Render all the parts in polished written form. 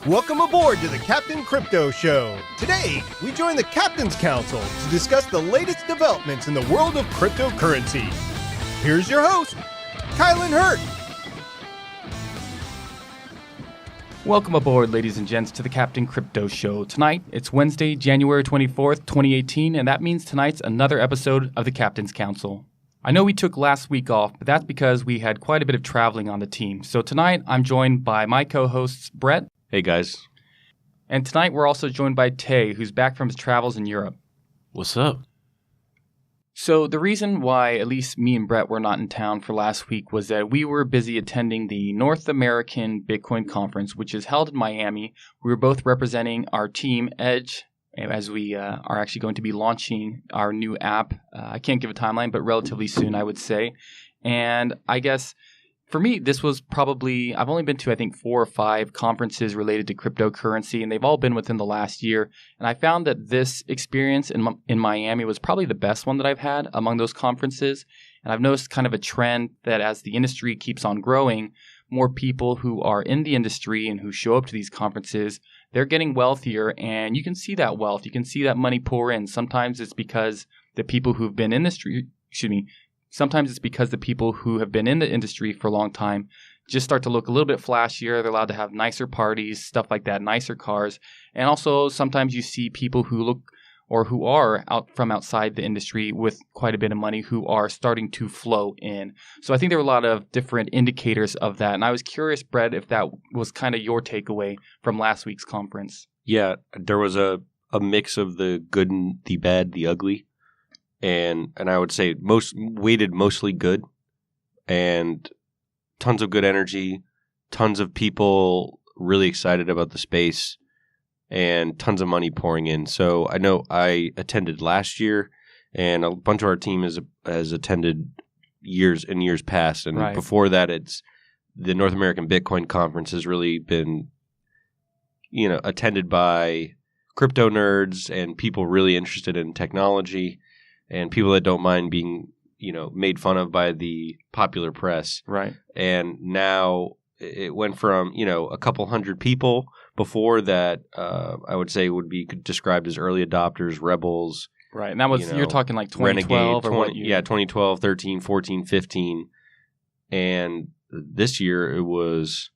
Welcome aboard to the Captain Crypto Show. Today, we join the Captain's Council to discuss the latest developments in the world of cryptocurrency. Here's your host, Kylan Hurt. Welcome aboard, ladies and gents, to the Captain Crypto Show. Tonight, it's Wednesday, January 24th, 2018, and that means tonight's another episode of the Captain's Council. I know we took last week off, but that's because we had quite a bit of traveling on the team. So tonight, I'm joined by my co-hosts, Brett. Hey, guys. And tonight, we're also joined by Tay, who's back from his travels in Europe. What's up? So the reason why at least me and Brett were not in town for last week was that we were busy attending the North American Bitcoin Conference, which is held in Miami. We were both representing our team, Edge, as we are actually going to be launching our new app. I can't give a timeline, but relatively soon, I would say. And I guess for me, this was probably, I've only been to, I think, 4 or 5 conferences related to cryptocurrency, and they've all been within the last year. And I found that this experience in Miami was probably the best one that I've had among those conferences. And I've noticed kind of a trend that as the industry keeps on growing, more people who are in the industry and who show up to these conferences, they're getting wealthier, and you can see that wealth. You can see that money pour in. Sometimes it's because the people who've been in Sometimes it's because the people who have been in the industry for a long time just start to look a little bit flashier. They're allowed to have nicer parties, stuff like that, nicer cars. And also sometimes you see people who look or who are out from outside the industry with quite a bit of money who are starting to flow in. So I think there were a lot of different indicators of that. And I was curious, Brett, if that was kind of your takeaway from last week's conference. Yeah, there was a mix of the good and the bad, the ugly. And I would say mostly good, and tons of good energy, tons of people really excited about the space, and tons of money pouring in. So I know I attended last year, and a bunch of our team has attended years past. And right. Before that, it's the North American Bitcoin Conference has really been, attended by crypto nerds and people really interested in technology. And people that don't mind being, made fun of by the popular press. Right. And now it went from, a couple hundred people before that I would say would be described as early adopters, rebels. Right. And that was, you're talking like 2012 Renegade, or what year? Yeah, 2012, 13, 14, 15. And this year it was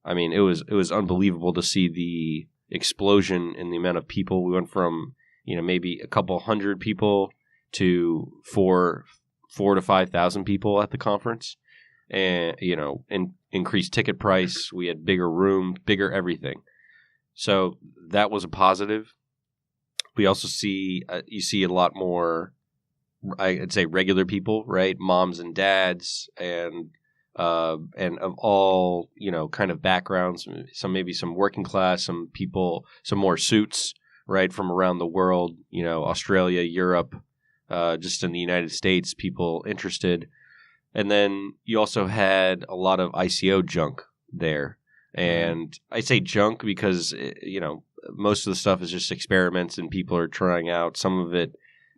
unbelievable to see the explosion in the amount of people. We went from, maybe a couple hundred people to 4,000 to 5,000 people at the conference, and increased ticket price. We had bigger room, bigger everything. So that was a positive. We also see you see a lot more, I'd say, regular people, right? Moms and dads, and of all kind of backgrounds. Some working class, some people, some more suits, right, from around the world. Australia, Europe. Just in the United States, people interested. And then you also had a lot of ICO junk there. And I say junk because, most of the stuff is just experiments and people are trying out. Some of it,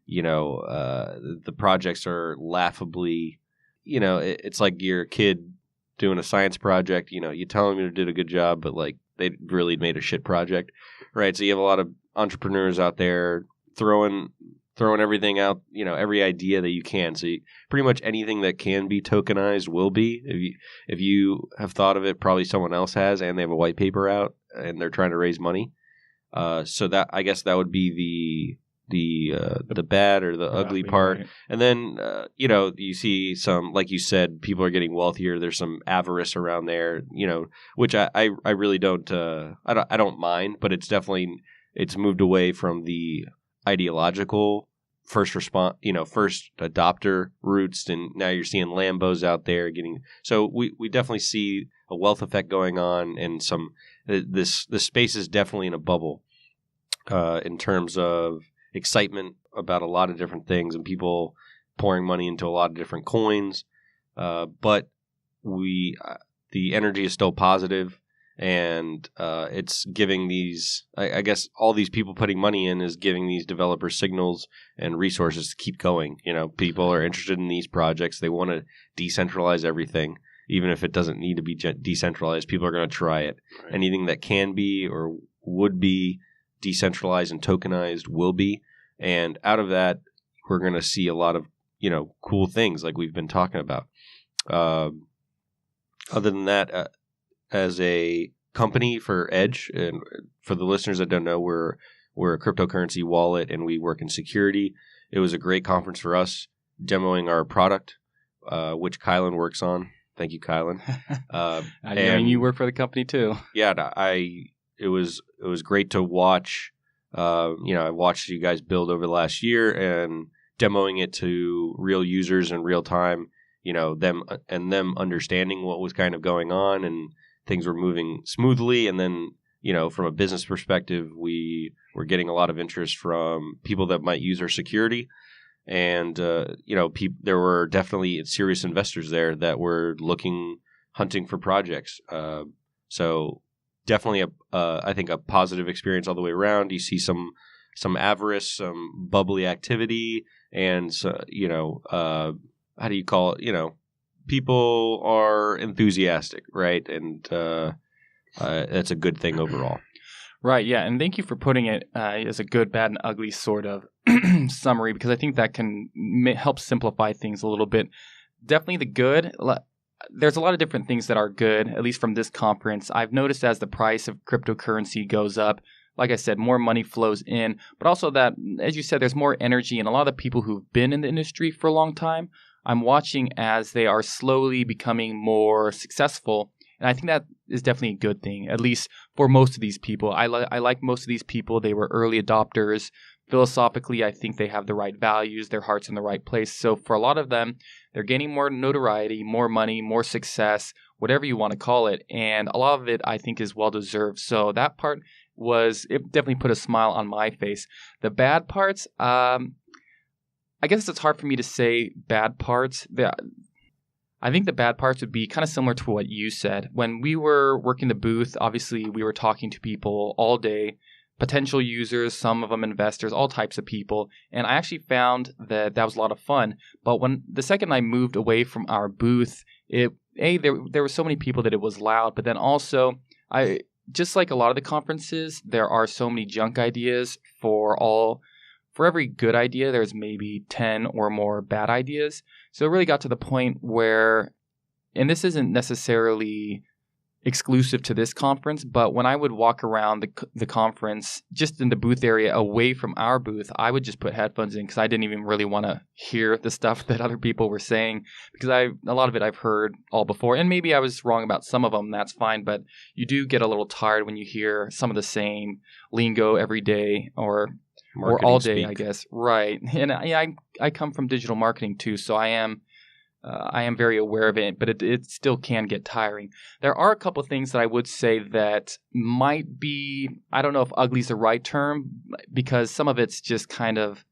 the projects are laughably, it's like your kid doing a science project. You tell them you did a good job, but like they really made a shit project, right? So you have a lot of entrepreneurs out there throwing everything out, every idea that you can. So pretty much anything that can be tokenized will be. If you have thought of it, probably someone else has, and they have a white paper out, and they're trying to raise money. So that, I guess, that would be the bad or the ugly part. Right. And then you see some, like you said, people are getting wealthier. There's some avarice around there, which I really don't I don't mind, but it's moved away from the ideological first adopter roots, and now you're seeing Lambos out there getting. So we definitely see a wealth effect going on, and this space is definitely in a bubble in terms of excitement about a lot of different things and people pouring money into a lot of different coins. But the energy is still positive. And it's giving these, I guess, all these people putting money in is giving these developers signals and resources to keep going. People are interested in these projects. They want to decentralize everything. even if it doesn't need to be decentralized, people are going to try it. Right. Anything that can be or would be decentralized and tokenized will be. And out of that, we're going to see a lot of, cool things like we've been talking about. Other than that, as a company for Edge, and for the listeners that don't know, we're a cryptocurrency wallet and we work in security. It was a great conference for us, demoing our product, which Kylan works on. Thank you, Kylan. And you work for the company too. Yeah, it was great to watch. I watched you guys build over the last year and demoing it to real users in real time. Them understanding what was kind of going on and things were moving smoothly. And then, from a business perspective, we were getting a lot of interest from people that might use our security. And, there were definitely serious investors there that were hunting for projects. So definitely I think a positive experience all the way around. You see some avarice, some bubbly activity, and, how do you call it? People are enthusiastic, right? And that's a good thing overall. Right, yeah. And thank you for putting it as a good, bad, and ugly sort of summary, because I think that can help simplify things a little bit. Definitely the good. There's a lot of different things that are good, at least from this conference. I've noticed as the price of cryptocurrency goes up, like I said, more money flows in, but also that, as you said, there's more energy, and a lot of the people who've been in the industry for a long time, I'm watching as they are slowly becoming more successful. And I think that is definitely a good thing, at least for most of these people. I like most of these people. They were early adopters. Philosophically, I think they have the right values, their heart's in the right place. So for a lot of them, they're gaining more notoriety, more money, more success, whatever you want to call it. And a lot of it, I think, is well-deserved. So that part it definitely put a smile on my face. The bad parts, I guess it's hard for me to say bad parts. I think the bad parts would be kind of similar to what you said. When we were working the booth, obviously we were talking to people all day, potential users, some of them investors, all types of people. And I actually found that was a lot of fun. But when the second I moved away from our booth, there were so many people that it was loud. But then also, just like a lot of the conferences, there are so many junk ideas for every good idea, there's maybe 10 or more bad ideas. So it really got to the point where, and this isn't necessarily exclusive to this conference, but when I would walk around the conference, just in the booth area away from our booth, I would just put headphones in because I didn't even really want to hear the stuff that other people were saying, because a lot of it I've heard all before. And maybe I was wrong about some of them, that's fine, but you do get a little tired when you hear some of the same lingo every day or all day, speak. I guess. Right. And I come from digital marketing too, so I am very aware of it, but it still can get tiring. There are a couple of things that I would say that might be, I don't know if ugly is the right term, because some of it's just kind of,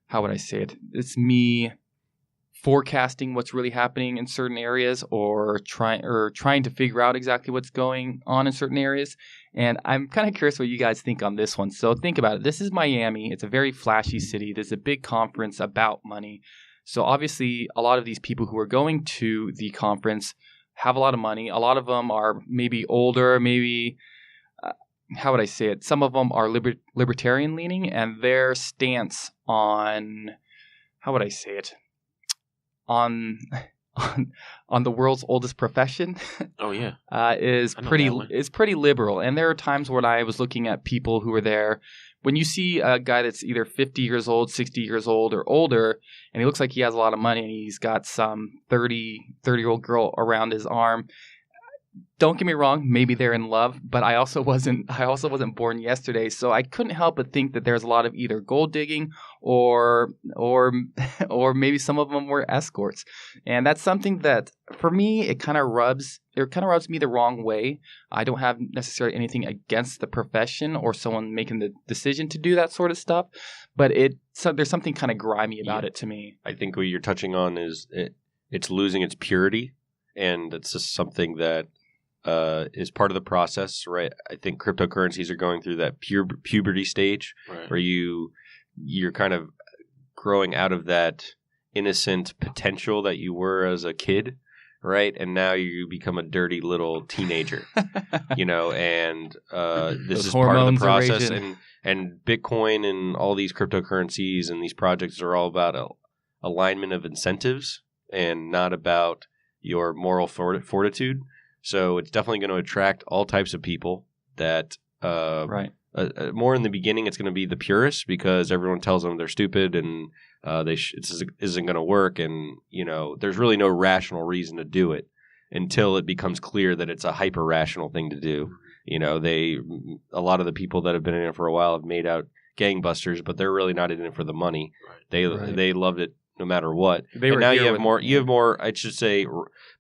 how would I say it? It's me forecasting what's really happening in certain areas or trying to figure out exactly what's going on in certain areas. And I'm kind of curious what you guys think on this one. So think about it. This is Miami. It's a very flashy city. There's a big conference about money. So obviously, a lot of these people who are going to the conference have a lot of money. A lot of them are maybe older, maybe, how would I say it? Some of them are libertarian leaning, and their stance on, how would I say it? On the world's oldest profession. Oh yeah, is pretty liberal. And there are times when I was looking at people who were there. When you see a guy that's either 50 years old, 60 years old, or older, and he looks like he has a lot of money, and he's got some 30-year-old girl around his arm, don't get me wrong, maybe they're in love, but I also wasn't born yesterday, so I couldn't help but think that there's a lot of either gold digging or maybe some of them were escorts. And that's something that for me it kind of rubs me the wrong way. I don't have necessarily anything against the profession or someone making the decision to do that sort of stuff, but there's something kind of grimy about it to me. I think what you're touching on is it's losing its purity, and it's just something that is part of the process, right? I think cryptocurrencies are going through that puberty stage, right, where you're kind of growing out of that innocent potential that you were as a kid, right? And now you become a dirty little teenager, and this is part of the process. And Bitcoin and all these cryptocurrencies and these projects are all about alignment of incentives and not about your moral fortitude. So it's definitely going to attract all types of people that more in the beginning, it's going to be the purists because everyone tells them they're stupid and it isn't going to work. And, there's really no rational reason to do it until it becomes clear that it's a hyper rational thing to do. A lot of the people that have been in it for a while have made out gangbusters, but they're really not in it for the money. Right. They loved it no matter what. And now you have more, I should say,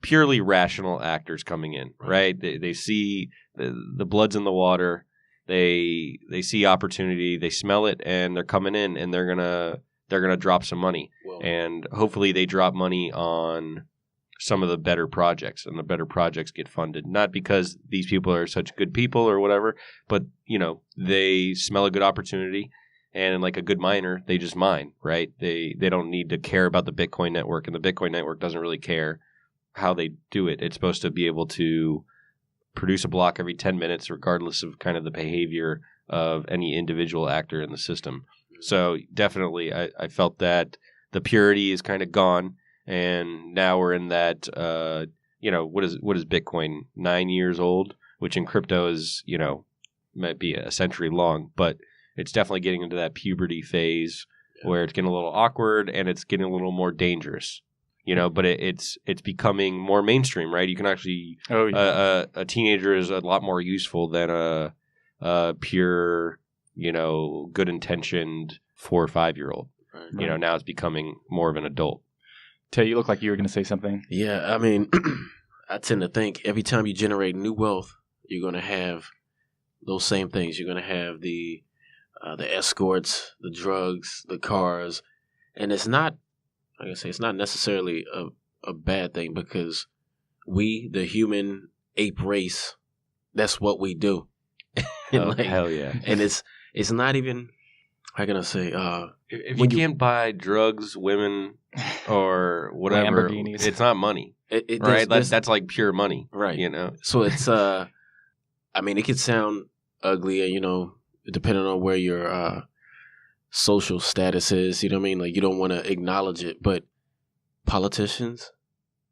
purely rational actors coming in, right? They see the blood's in the water. They see opportunity. They smell it, and they're coming in, and they're gonna drop some money. And hopefully they drop money on some of the better projects, and the better projects get funded. Not because these people are such good people or whatever, but, they smell a good opportunity. And like a good miner, they just mine, right? They don't need to care about the Bitcoin network, and the Bitcoin network doesn't really care how they do it. It's supposed to be able to produce a block every 10 minutes, regardless of kind of the behavior of any individual actor in the system. So definitely, I felt that the purity is kind of gone, and now we're in that, what is Bitcoin? 9 years old, which in crypto is, might be a century long, but it's definitely getting into that puberty phase where it's getting a little awkward and it's getting a little more dangerous, but it's becoming more mainstream, right? You can actually, a teenager is a lot more useful than a pure, good intentioned 4 or 5 year old. Right. Now it's becoming more of an adult. Tay, you look like you were going to say something. Yeah, I mean, I tend to think every time you generate new wealth, you're going to have those same things. You're going to have the escorts, the drugs, the cars, and it's not, like I say, it's not necessarily a bad thing because we, the human ape race, that's what we do. Hell yeah! And it's not even, how can I say? If you can't buy drugs, women, or whatever, it's not money, right? That's like pure money, right? So it's, I mean, it could sound ugly, depending on where your social status is, you know what I mean? Like, you don't want to acknowledge it, but politicians,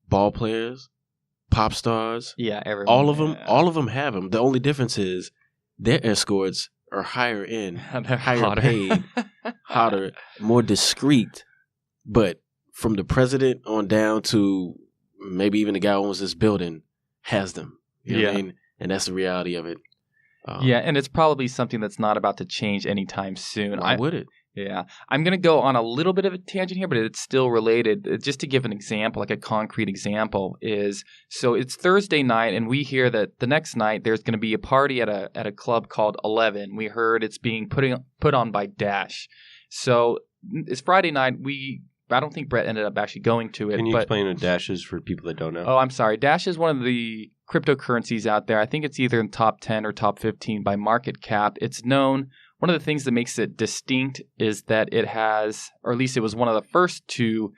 ball players, pop stars, everyone, all of them have them. The only difference is their escorts are higher end, higher paid, hotter, more discreet. But from the president on down to maybe even the guy who owns this building has them. You know what I mean? And that's the reality of it. And it's probably something that's not about to change anytime soon. Why would it? Yeah. I'm going to go on a little bit of a tangent here, but it's still related. Just to give an example, like a concrete example is, so it's Thursday night, and we hear that the next night there's going to be a party at a club called 11. We heard it's being put on by Dash. So it's Friday night. I don't think Brett ended up actually going to it. Can you explain what Dash is for people that don't know? Oh, I'm sorry. Dash is one of the cryptocurrencies out there. I think it's either in top 10 or top 15 by market cap. It's known. One of the things that makes it distinct is that it has, or at least it was one of the first to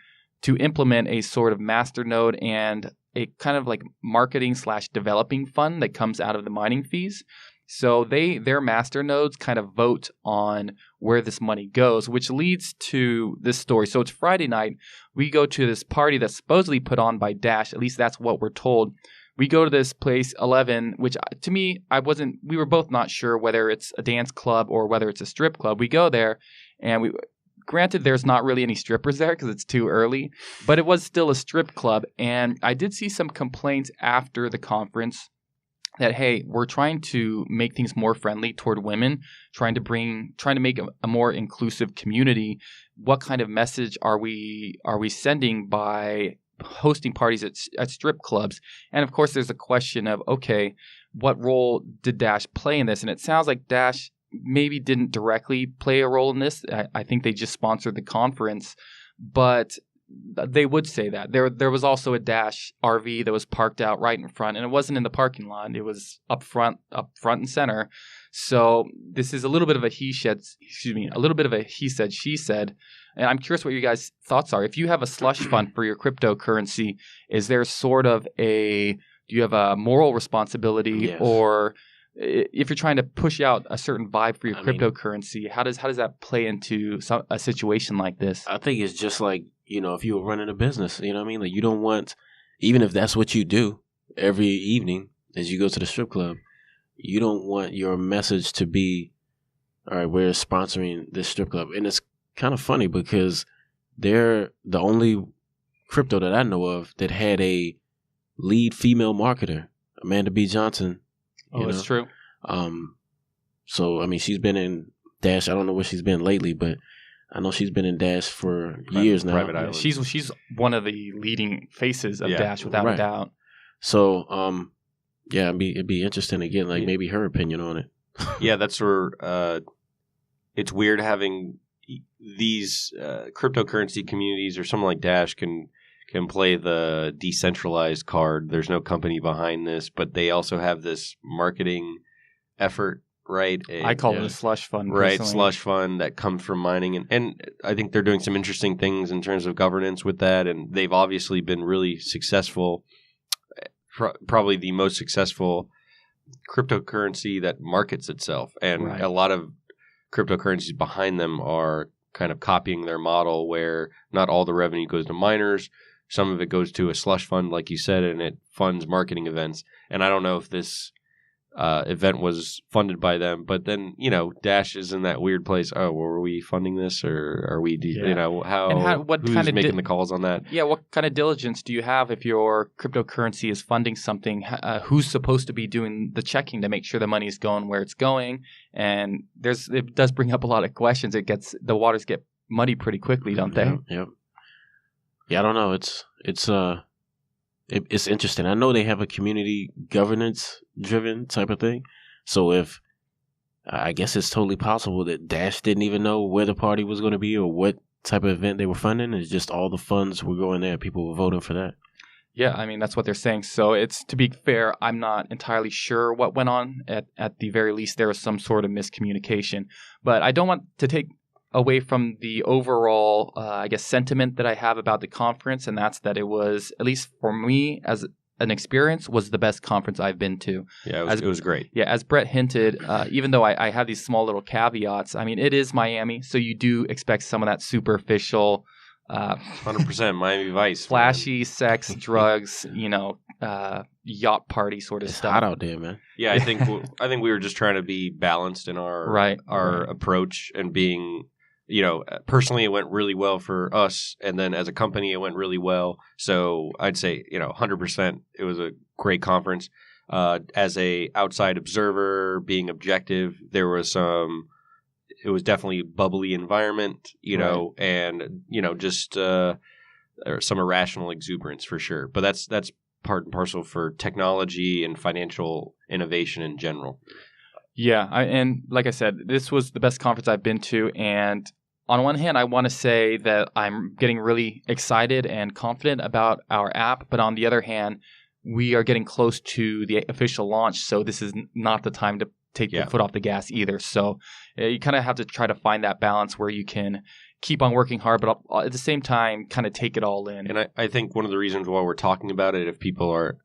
implement a sort of masternode and a kind of like marketing / developing fund that comes out of the mining fees. So their masternodes kind of vote on where this money goes, which leads to this story. So it's Friday night. We go to this party that's supposedly put on by Dash. At least that's what we're told. We go to this place, 11, which to me, we were both not sure whether it's a dance club or whether it's a strip club. We go there, and granted, there's not really any strippers there because it's too early, but it was still a strip club. And I did see some complaints after the conference that, hey, we're trying to make things more friendly toward women, trying to make a more inclusive community. What kind of message are we sending by hosting parties at strip clubs? And of course, there's a question of, okay, what role did Dash play in this? And it sounds like Dash maybe didn't directly play a role in this. I think they just sponsored the conference. But they would say that. There was also a Dash RV that was parked out right in front, and it wasn't in the parking lot. It was up front and center. So this is a little bit of a he said, she said. And I'm curious what your guys' thoughts are. If you have a slush fund for your cryptocurrency, is there sort of do you have a moral responsibility, Yes. or if you're trying to push out a certain vibe for your cryptocurrency, how does that play into a situation like this? I think it's just like, if you were running a business, you know what I mean? Like, you don't want, even if that's what you do every evening as you go to the strip club, you don't want your message to be, all right, we're sponsoring this strip club. And it's kind of funny because they're the only crypto that I know of that had a lead female marketer, Amanda B. Johnson. That's true. So, I mean, she's been in Dash. I don't know where she's been lately, but I know she's been in Dash for years now. Private Island. She's one of the leading faces of Dash, without a doubt. So, it'd be interesting to get maybe her opinion on it. Yeah, that's where it's weird having these cryptocurrency communities or something like Dash can play the decentralized card. There's no company behind this, but they also have this marketing effort, right? I call it a slush fund. Right, personally. slush fund that comes from mining. And I think they're doing some interesting things in terms of governance with that, and they've obviously been really successful, probably the most successful cryptocurrency that markets itself. And a lot of cryptocurrencies behind them are kind of copying their model where not all the revenue goes to miners. Some of it goes to a slush fund, like you said, and it funds marketing events. And I don't know if this event was funded by them, but then, Dash is in that weird place. Oh, well, are we funding this, or are we, who's making the calls on that? Yeah, what kind of diligence do you have if your cryptocurrency is funding something? Who's supposed to be doing the checking to make sure the money is going where it's going? And it does bring up a lot of questions. The waters get muddy pretty quickly, don't they? Yep. Yeah, I don't know. It's interesting. I know they have a community governance driven type of thing. So I guess it's totally possible that Dash didn't even know where the party was going to be or what type of event they were funding. It's just all the funds were going there. People were voting for that. Yeah, I mean, that's what they're saying. So to be fair, I'm not entirely sure what went on. At the very least, there was some sort of miscommunication. But I don't want to take away from the overall, sentiment that I have about the conference, and that's that it was, at least for me as an experience, was the best conference I've been to. Yeah, it was great. Yeah, as Brett hinted, even though I have these small little caveats, I mean, it is Miami, so you do expect some of that superficial 100% Miami Vice. Flashy, man. Sex, drugs, yacht party sort of it's stuff. Hot out there, man. Yeah, I think we were just trying to be balanced in our approach and being, personally it went really well for us, and then as a company it went really well. So I'd say 100% it was a great conference. As a outside observer, being objective, there was it was definitely a bubbly environment, and just some irrational exuberance for sure. But that's part and parcel for technology and financial innovation in general. Yeah, and like I said, this was the best conference I've been to, and on one hand, I want to say that I'm getting really excited and confident about our app, but on the other hand, we are getting close to the official launch, so this is not the time to take your foot off the gas either. So you kind of have to try to find that balance where you can keep on working hard, but at the same time, kind of take it all in. And I think one of the reasons why we're talking about it, if people are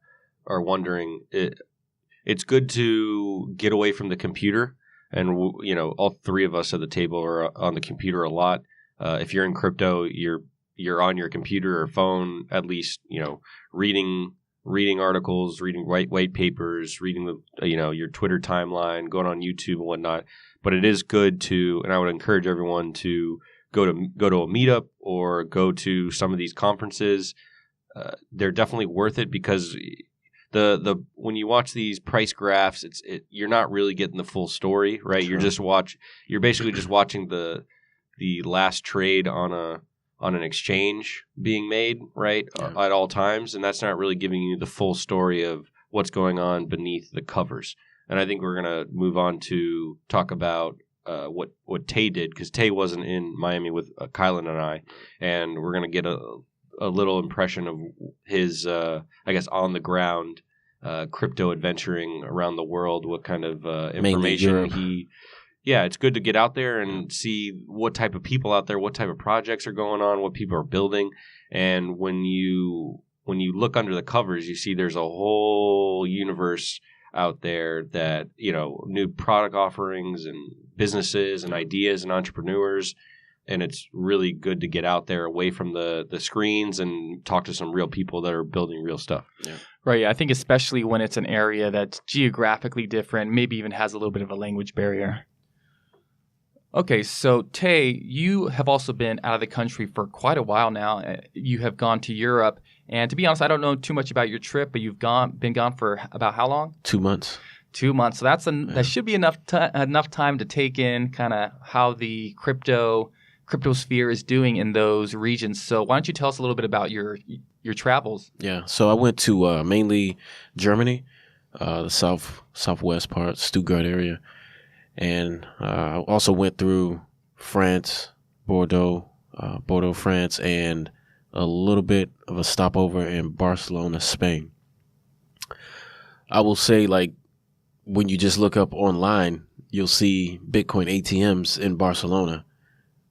wondering, it's good to get away from the computer. And, all three of us at the table are on the computer a lot. If you're in crypto, you're on your computer or phone, at least, reading articles, reading white papers, reading your Twitter timeline, going on YouTube and whatnot. But it is good to, and I would encourage everyone to go to a meetup or go to some of these conferences. They're definitely worth it because the when you watch these price graphs, you're not really getting the full story, right? Sure. You're basically just watching the last trade on an exchange being made, right, at all times, and that's not really giving you the full story of what's going on beneath the covers. And I think we're going to move on to talk about what Tay did, because Tay wasn't in Miami with Kylan and I, and we're going to get a little impression of his, I guess, on the ground crypto adventuring around the world. What kind of information Yeah, it's good to get out there and see what type of people out there, what type of projects are going on, what people are building. And when you look under the covers, you see there's a whole universe out there that, new product offerings and businesses and ideas and entrepreneurs. And it's really good to get out there away from the screens and talk to some real people that are building real stuff. Yeah. Right. I think especially when it's an area that's geographically different, maybe even has a little bit of a language barrier. Okay, so Tay, you have also been out of the country for quite a while now. You have gone to Europe, and to be honest, I don't know too much about your trip, but you've been gone for about how long? 2 months. 2 months. So that should be enough time to take in kind of how the crypto sphere is doing in those regions. So why don't you tell us a little bit about your travels? Yeah, so I went to mainly Germany, the southwest part, Stuttgart area. And I also went through France, Bordeaux, France, and a little bit of a stopover in Barcelona, Spain. I will say, like, when you just look up online, you'll see Bitcoin ATMs in Barcelona.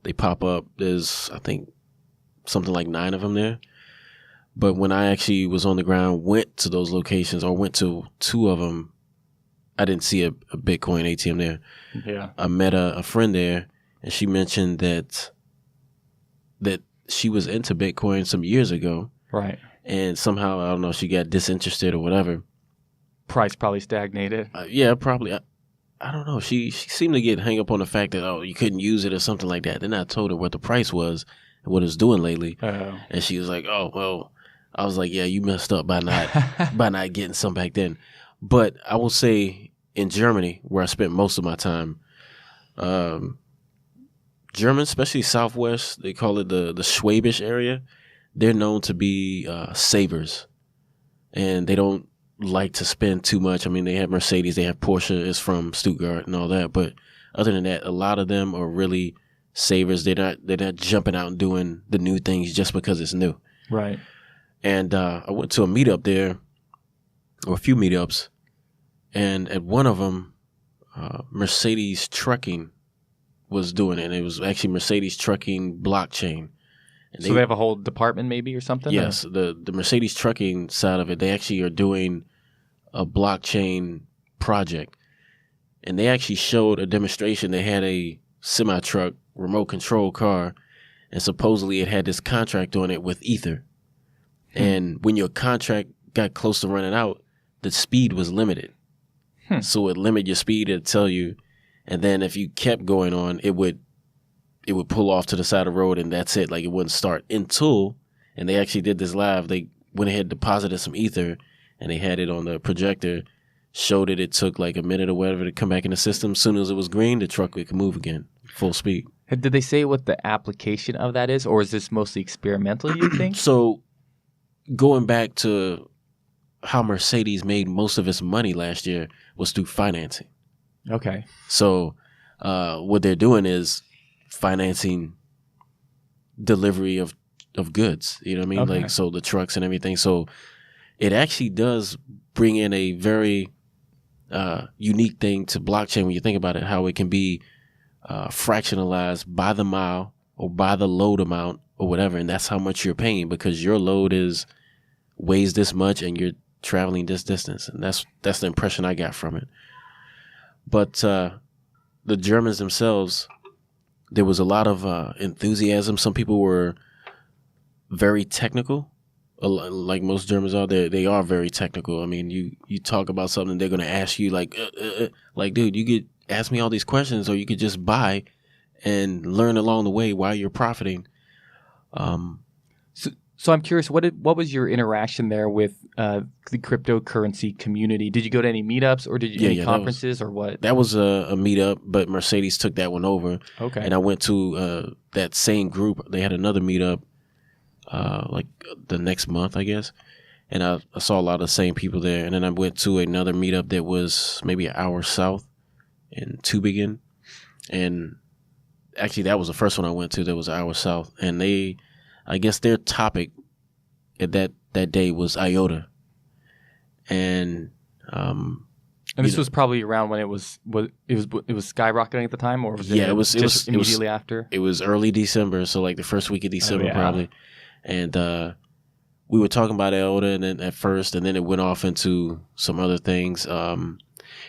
They pop up. There's, I think, something like 9 of them there. But when I actually was on the ground, went to those locations, or went to 2 of them, I didn't see a Bitcoin ATM there. Yeah. I met a friend there, and she mentioned that she was into Bitcoin some years ago. Right. And somehow, I don't know, she got disinterested or whatever. Price probably stagnated. Yeah, probably. I don't know. She seemed to get hung up on the fact that, you couldn't use it or something like that. Then I told her what the price was and what it was doing lately. Oh. And she was like, oh, well, I was like, yeah, you messed up by not getting some back then. But I will say in Germany, where I spent most of my time, Germans, especially Southwest, they call it the Schwabish area. They're known to be savers, and they don't like to spend too much. I mean, they have Mercedes, they have Porsche, is from Stuttgart and all that. But other than that, a lot of them are really savers. They're not jumping out and doing the new things just because it's new. Right. And I went to a meetup there, or a few meetups, and at one of them, Mercedes Trucking was doing it. And it was actually Mercedes Trucking blockchain. And so they have a whole department maybe or something? Yes, the Mercedes Trucking side of it, they actually are doing a blockchain project. And they actually showed a demonstration. They had a semi-truck, remote control car, and supposedly it had this contract on it with Ether. And when your contract got close to running out, the speed was limited. So it limited your speed, it'd tell you. And then if you kept going on, it would pull off to the side of the road, and that's it. Like, it wouldn't start until, and they actually did this live, they went ahead, deposited some Ether, and they had it on the projector, showed it took like a minute or whatever to come back in the system. As soon as it was green, the truck could move again, full speed. Did they say what the application of that is, or is this mostly experimental, you think? So going back to how Mercedes made most of its money last year was through financing. Okay. So what they're doing is financing delivery of goods. You know what I mean? Okay. Like, so the trucks and everything. So it actually does bring in a very unique thing to blockchain when you think about it, how it can be fractionalized by the mile or by the load amount or whatever. And that's how much you're paying, because your load weighs this much and you're traveling this distance. And that's the impression I got from it. But the Germans themselves, there was a lot of enthusiasm. Some people were very technical, like most Germans are. They are very technical. I mean, you talk about something, they're going to ask you like, dude, you could ask me all these questions, or you could just buy and learn along the way while you're profiting. So I'm curious, what was your interaction there with the cryptocurrency community? Did you go to any meetups, or did you any conferences, or what? That was a meetup, but Mercedes took that one over. Okay. And I went to that same group. They had another meetup like the next month, I guess. And I saw a lot of the same people there. And then I went to another meetup that was maybe an hour south in Tübingen. And actually, that was the first one I went to that was an hour south. And I guess their topic at that day was IOTA, and this was probably around when it was skyrocketing at the time, or was it? It was immediately after. It was early December, so like the first week of December probably, and we were talking about IOTA and then at first, and then it went off into some other things.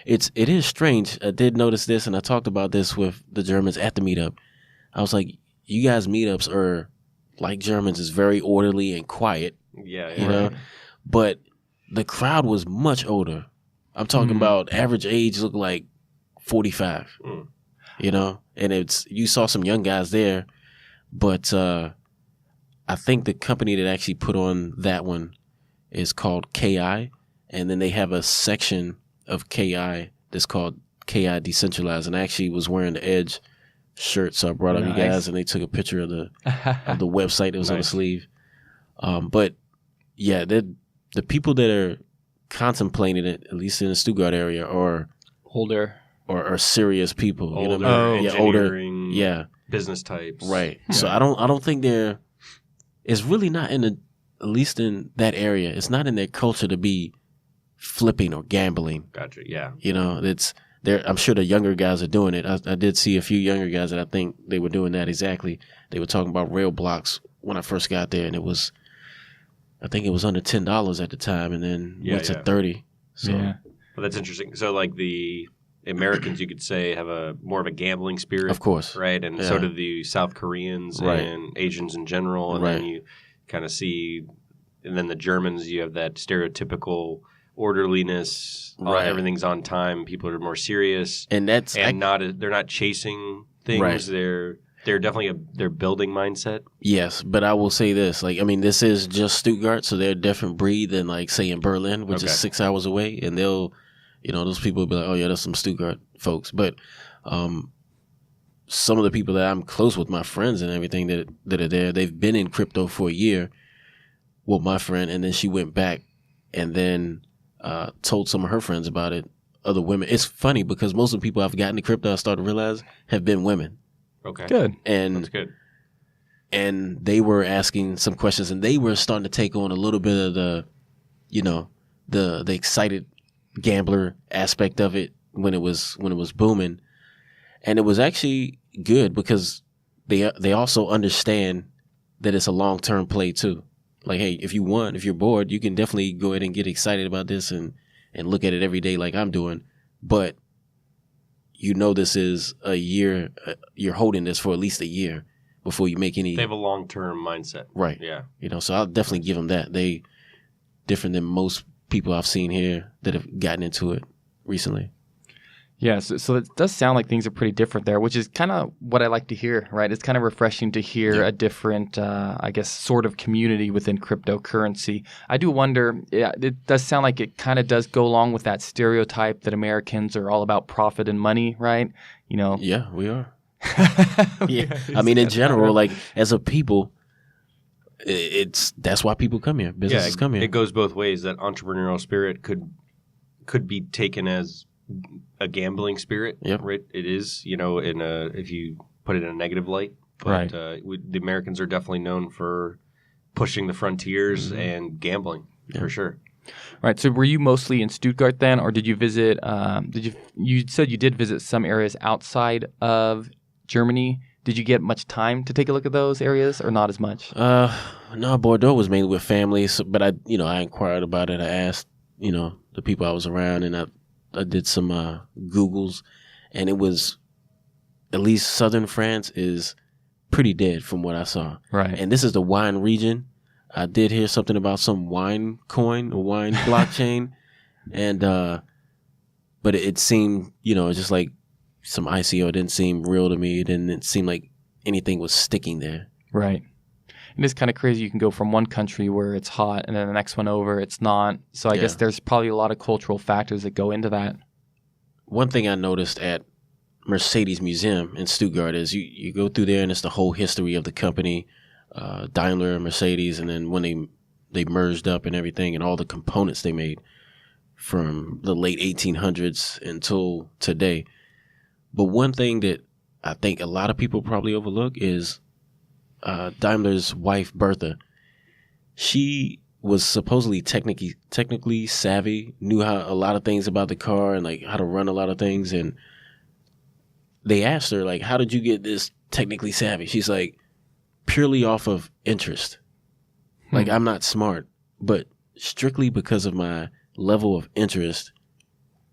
It is strange. I did notice this, and I talked about this with the Germans at the meetup. I was like, you guys' meetups are like Germans, is very orderly and quiet. Yeah, you know, but the crowd was much older. I'm talking about average age looked like 45. You know, and you saw some young guys there, but I think the company that actually put on that one is called KI, and then they have a section of KI that's called KI Decentralized, and I actually was wearing the Edge shirt, so I brought up you guys, and they took a picture of the website that was on the sleeve. But yeah, the people that are contemplating it, at least in the Stuttgart area, are older or serious people. Older, you know what I mean? older, business types, right? Yeah. So I don't think it's really not at least in that area. It's not in their culture to be flipping or gambling. Gotcha. Yeah. You know, I'm sure the younger guys are doing it. I did see a few younger guys that I think they were doing that exactly. They were talking about rail blocks when I first got there, and I think it was under $10 at the time, and then went to 30. So, well, that's interesting. So, like the Americans, you could say, have more of a gambling spirit, of course, right? And so do the South Koreans and Asians in general. And then you kind of see, and then the Germans, you have that stereotypical orderliness. Everything's on time. People are more serious, and they're not chasing things. Right. They're definitely their building mindset. Yes, but I will say this: like, I mean, this is just Stuttgart, so they're a different breed than, like, say, in Berlin, which is 6 hours away, and they'll, you know, those people will be like, "Oh yeah, that's some Stuttgart folks." But some of the people that I'm close with, my friends and everything that are there, they've been in crypto for a year. Well, my friend, and then she went back, and then told some of her friends about it. Other women. It's funny because most of the people I've gotten to crypto, I started to realize, have been women. Okay. Good. And that's good. And they were asking some questions, and they were starting to take on a little bit of the, you know, the excited gambler aspect of it when it was booming. And it was actually good because they also understand that it's a long-term play too. Like, hey, if you're bored, you can definitely go ahead and get excited about this and look at it every day like I'm doing. But you know, this is a year. You're holding this for at least a year before you make any. They have a long-term mindset, right? Yeah, you know, so I'll definitely give them that. They different than most people I've seen here that have gotten into it recently. Yeah, so it does sound like things are pretty different there, which is kind of what I like to hear, right? It's kind of refreshing to hear a different, I guess, sort of community within cryptocurrency. I do wonder, it does sound like it kind of does go along with that stereotype that Americans are all about profit and money, right? You know. Yeah, we are. Yeah, I mean, in general, like as a people, that's why people come here. Businesses come here. It goes both ways. That entrepreneurial spirit could be taken as a gambling spirit, right? It is, you know, if you put it in a negative light. But the Americans are definitely known for pushing the frontiers and gambling for sure. Right. So were you mostly in Stuttgart then, or did you visit? You said you did visit some areas outside of Germany. Did you get much time to take a look at those areas, or not as much? No, Bordeaux was mainly with families, but I inquired about it. I asked, the people I was around, and I did some Googles, and it was, at least southern France is pretty dead from what I saw. Right. And this is the wine region. I did hear something about some wine coin or wine blockchain, and but it seemed, just like some ICO. It didn't seem real to me. It didn't seem like anything was sticking there. Right. And it's kind of crazy. You can go from one country where it's hot and then the next one over, it's not. So I guess there's probably a lot of cultural factors that go into that. One thing I noticed at Mercedes Museum in Stuttgart is you go through there and it's the whole history of the company, Daimler, Mercedes, and then when they merged up and everything and all the components they made from the late 1800s until today. But one thing that I think a lot of people probably overlook is Daimler's wife, Bertha. she was supposedly technically savvy, knew how a lot of things about the car and like how to run a lot of things. And they asked her like, how did you get this technically savvy? She's like, purely off of interest. Like, I'm not smart, but strictly because of my level of interest,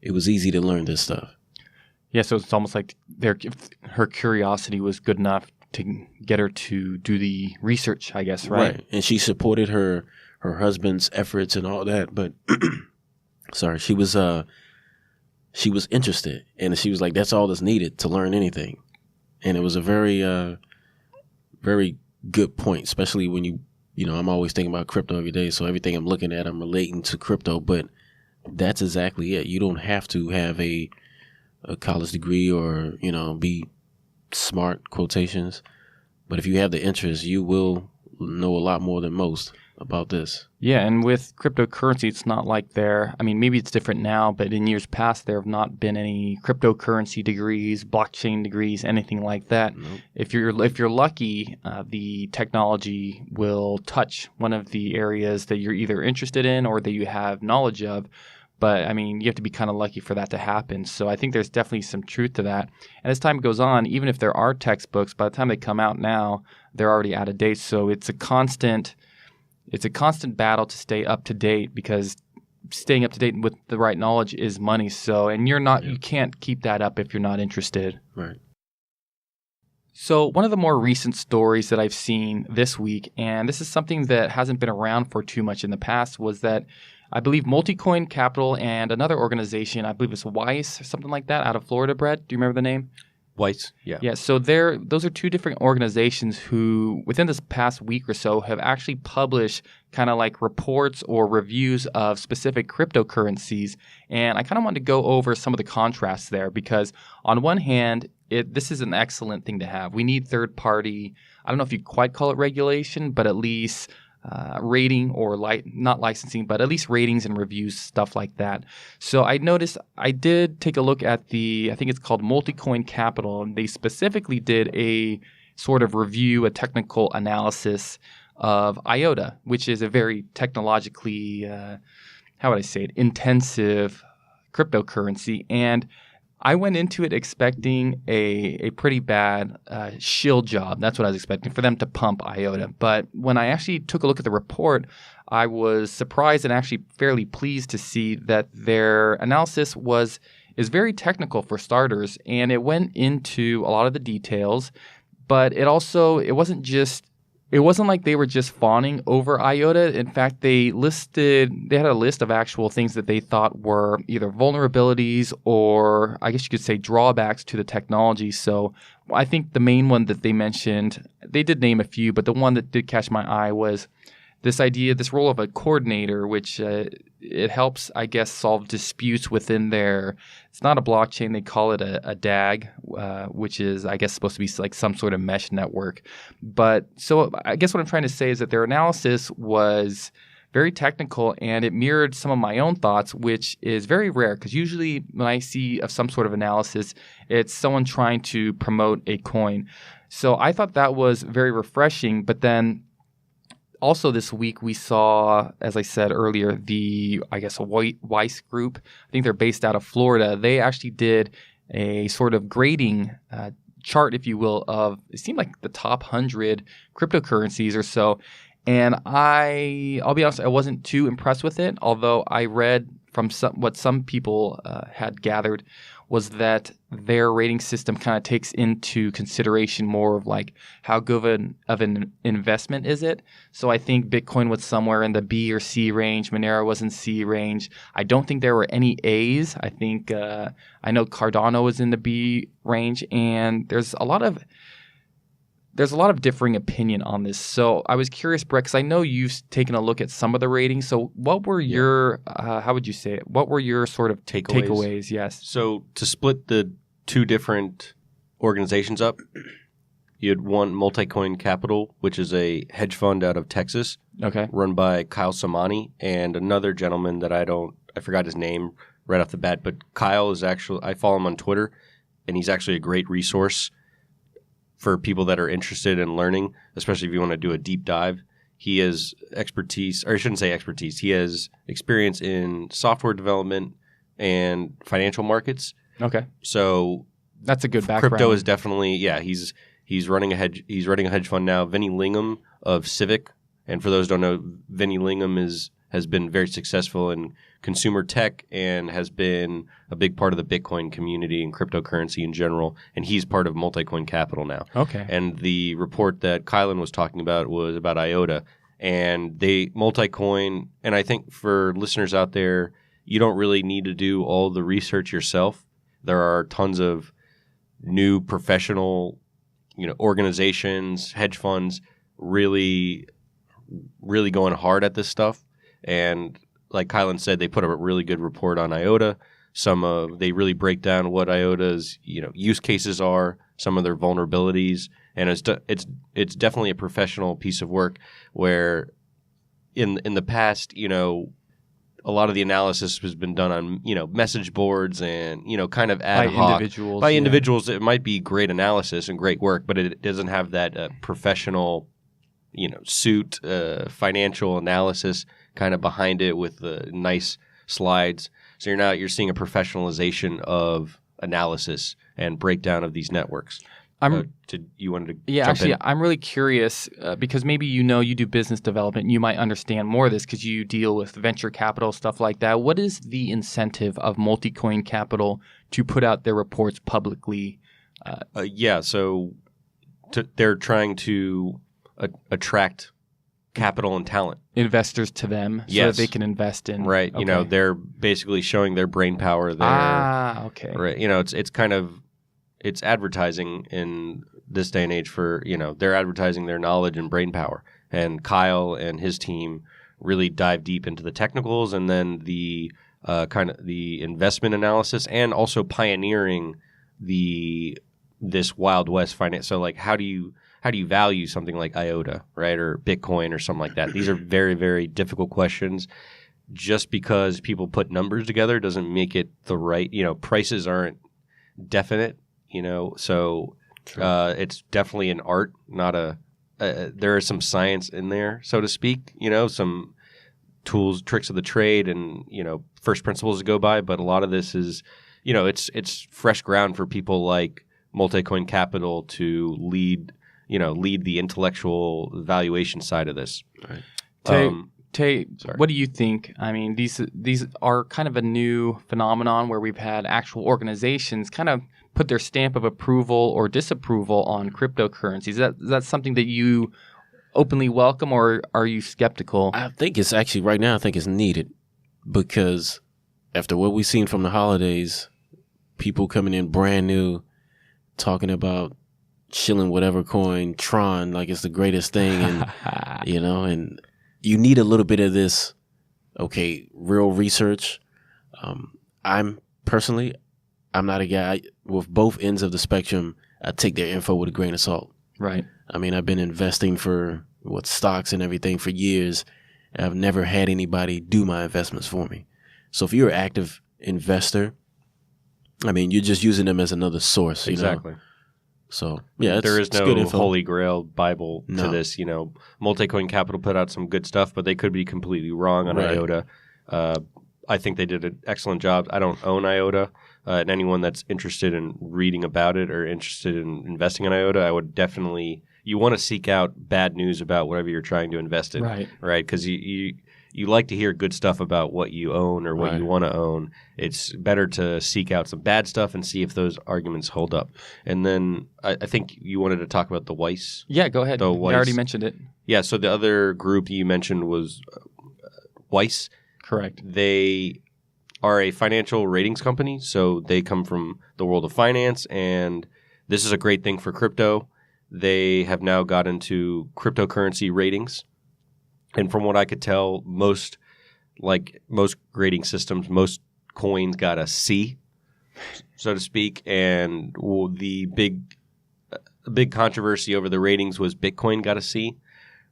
it was easy to learn this stuff. Yeah, so it's almost like her curiosity was good enough to get her to do the research, I guess, right? And she supported her husband's efforts and all that, but sorry, she was interested, and she was like, that's all that's needed to learn anything. And it was a very very good point, especially when you know, I'm always thinking about crypto every day, so everything I'm looking at, I'm relating to crypto, but that's exactly it. You don't have to have a college degree or, you know, be smart, quotations, but if you have the interest, you will know a lot more than most about this. Yeah, and with cryptocurrency, it's not like maybe it's different now, but in years past, there have not been any cryptocurrency degrees, blockchain degrees, anything like that. Nope. If you're lucky, the technology will touch one of the areas that you're either interested in or that you have knowledge of. But, I mean, you have to be kind of lucky for that to happen. So I think there's definitely some truth to that. And as time goes on, even if there are textbooks, by the time they come out now, they're already out of date. So it's a constant battle to stay up to date, because staying up to date with the right knowledge is money. So, and you can't keep that up if you're not interested. Right. So one of the more recent stories that I've seen this week, and this is something that hasn't been around for too much in the past, was that I believe Multicoin Capital and another organization, I believe it's Weiss or something like that, out of Florida, Brett. Do you remember the name? Weiss, yeah. Yeah, so those are two different organizations who, within this past week or so, have actually published kind of like reports or reviews of specific cryptocurrencies. And I kind of wanted to go over some of the contrasts there, because on one hand, this is an excellent thing to have. We need third-party, I don't know if you quite call it regulation, but at least rating or not licensing, but at least ratings and reviews, stuff like that. So I noticed I did take a look at I think it's called Multicoin Capital, and they specifically did a sort of review, a technical analysis of IOTA, which is a very technologically, how would I say it, intensive cryptocurrency. And I went into it expecting a pretty bad shill job. That's what I was expecting, for them to pump IOTA. But when I actually took a look at the report, I was surprised and actually fairly pleased to see that their analysis is very technical for starters, and it went into a lot of the details. But it wasn't like they were just fawning over IOTA. In fact, they had a list of actual things that they thought were either vulnerabilities or, I guess you could say, drawbacks to the technology. So I think the main one that they mentioned, they did name a few, but the one that did catch my eye was this role of a coordinator, which it helps, I guess, solve disputes within it's not a blockchain, they call it a DAG, which is, I guess, supposed to be like some sort of mesh network. But so I guess what I'm trying to say is that their analysis was very technical, and it mirrored some of my own thoughts, which is very rare, because usually when I see of some sort of analysis, it's someone trying to promote a coin. So I thought that was very refreshing. But then also this week we saw, as I said earlier, a Weiss group. I think they're based out of Florida. They actually did a sort of grading chart, if you will, of, it seemed like the top 100 cryptocurrencies or so. And I'll be honest, I wasn't too impressed with it, although I read from what some people had gathered was that their rating system kind of takes into consideration more of like how good of an investment is it. So I think Bitcoin was somewhere in the B or C range. Monero was in C range. I don't think there were any A's. I think I know Cardano was in the B range, and there's a lot of differing opinion on this. So I was curious, Brett, because I know you've taken a look at some of the ratings. So what were your, how would you say it? What were your sort of takeaways? Yes. So to split the two different organizations up, you had one, Multicoin Capital, which is a hedge fund out of Texas, run by Kyle Samani, and another gentleman that I forgot his name right off the bat, but Kyle is actually, I follow him on Twitter, and he's actually a great resource for people that are interested in learning, especially if you want to do a deep dive. he has expertise, or I shouldn't say expertise. He has experience in software development and financial markets. Okay. So that's a good background. Crypto is definitely, he's running a hedge fund now. Vinny Lingham of Civic, and for those who don't know, Vinny Lingham has been very successful in consumer tech and has been a big part of the Bitcoin community and cryptocurrency in general. And he's part of Multicoin Capital now. Okay. And the report that Kylan was talking about was about IOTA. And Multicoin, and I think for listeners out there, you don't really need to do all the research yourself. There are tons of new professional, organizations, hedge funds, really going hard at this stuff. And like Kylan said, they put a really good report on IOTA. They really break down what IOTA's use cases are, some of their vulnerabilities, and it's definitely a professional piece of work. Where in the past, a lot of the analysis has been done on message boards and kind of ad hoc by individuals. It might be great analysis and great work, but it doesn't have that professional suit financial analysis kind of behind it with the nice slides. So you're seeing a professionalization of analysis and breakdown of these networks. You wanted to jump in? I'm really curious because maybe you do business development and you might understand more of this because you deal with venture capital, stuff like that. What is the incentive of Multicoin Capital to put out their reports publicly? So they're trying to attract capital and talent. Investors to them so that they can invest in. Right. Okay. They're basically showing their brain power there. Okay. Right. It's kind of it's advertising in this day and age for, they're advertising their knowledge and brain power. And Kyle and his team really dive deep into the technicals and then the kind of the investment analysis and also pioneering this Wild West finance. So like how do you value something like IOTA, right, or Bitcoin or something like that? These are very, very difficult questions. Just because people put numbers together doesn't make it the right. Prices aren't definite. So it's definitely an art, not there is some science in there, so to speak. Some tools, tricks of the trade, and first principles to go by. But a lot of this is, it's fresh ground for people like Multicoin Capital to lead the intellectual valuation side of this. Right. Tay, what do you think? I mean, these are kind of a new phenomenon where we've had actual organizations kind of put their stamp of approval or disapproval on cryptocurrencies. Is that something that you openly welcome, or are you skeptical? I think it's actually right now. I think it's needed because after what we've seen from the holidays, people coming in brand new, talking about shilling whatever coin, Tron, like it's the greatest thing, and and you need a little bit of this. Okay, real research. I'm not a guy with both ends of the spectrum. I take their info with a grain of salt. Right. I mean, I've been investing for stocks and everything for years. And I've never had anybody do my investments for me. So if you're an active investor, I mean, you're just using them as another source. Exactly. So yeah, there is no holy grail Bible to this. Multicoin Capital put out some good stuff, but they could be completely wrong on IOTA. I think they did an excellent job. I don't own IOTA. And anyone that's interested in reading about it or interested in investing in IOTA, I would definitely – you want to seek out bad news about whatever you're trying to invest in. Right? Because you like to hear good stuff about what you own or what you want to own. It's better to seek out some bad stuff and see if those arguments hold up. And then I think you wanted to talk about the Weiss. Yeah, go ahead. I already mentioned it. Yeah, so the other group you mentioned was Weiss. Correct. They are a financial ratings company, so they come from the world of finance, and this is a great thing for crypto. They have now got into cryptocurrency ratings, and from what I could tell, most grading systems, most coins got a C, so to speak, and the big controversy over the ratings was Bitcoin got a C.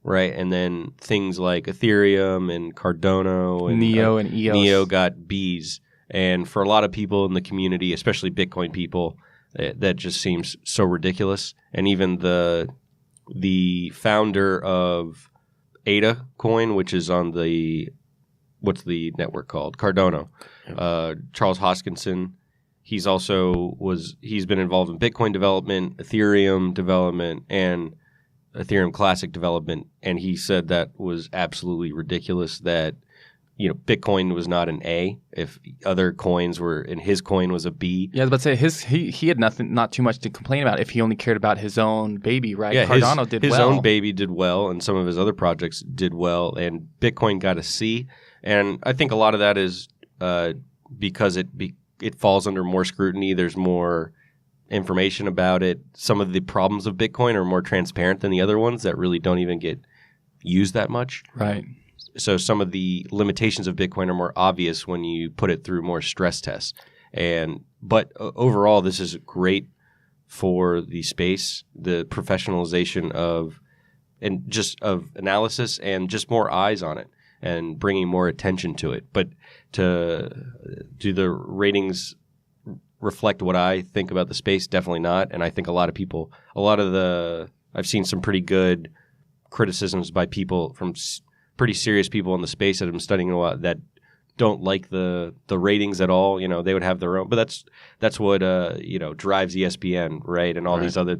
Right, and then things like Ethereum and Cardano and Neo and EOS. Neo got Bs, and for a lot of people in the community, especially Bitcoin people, that just seems so ridiculous. And even the founder of ADA coin, which is on what's the network called? Cardano. Charles Hoskinson. He's been involved in Bitcoin development, Ethereum development, and Ethereum Classic development. And he said that was absolutely ridiculous that, Bitcoin was not an A if other coins were, and his coin was a B. Yeah, I was about to say he had not too much to complain about if he only cared about his own baby, right? Yeah, Cardano did well. His own baby did well, and some of his other projects did well, and Bitcoin got a C. And I think a lot of that is because it falls under more scrutiny. There's more information about it. Some of the problems of Bitcoin are more transparent than the other ones that really don't even get used that much. Right. So some of the limitations of Bitcoin are more obvious when you put it through more stress tests. But overall, this is great for the space, the professionalization of analysis and just more eyes on it and bringing more attention to it. But do the ratings reflect what I think about the space? Definitely not. And I think I've seen some pretty good criticisms by people from pretty serious people in the space that have been studying a lot that don't like the ratings at all. They would have their own, but that's what drives ESPN, right? And all these other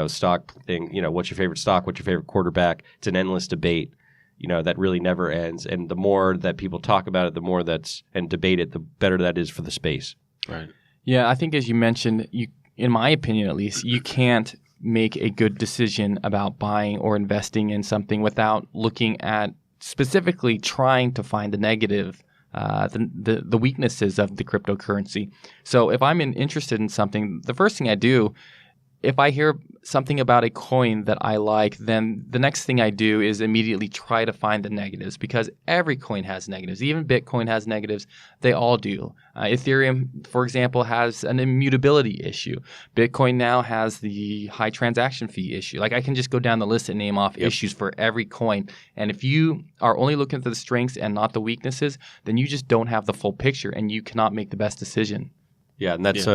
stock thing. What's your favorite stock? What's your favorite quarterback? It's an endless debate. That really never ends. And the more that people talk about it, the more and debate it, the better that is for the space. Right. Yeah, I think as you mentioned, in my opinion at least, you can't make a good decision about buying or investing in something without looking at specifically trying to find the negative, the weaknesses of the cryptocurrency. So if I'm interested in something, the first thing I do, if I hear something about a coin that I like, then the next thing I do is immediately try to find the negatives, because every coin has negatives. Even Bitcoin has negatives. They all do. Ethereum, for example, has an immutability issue. Bitcoin now has the high transaction fee issue. Like, I can just go down the list and name off issues for every coin. And if you are only looking for the strengths and not the weaknesses, then you just don't have the full picture and you cannot make the best decision. Yeah, and that's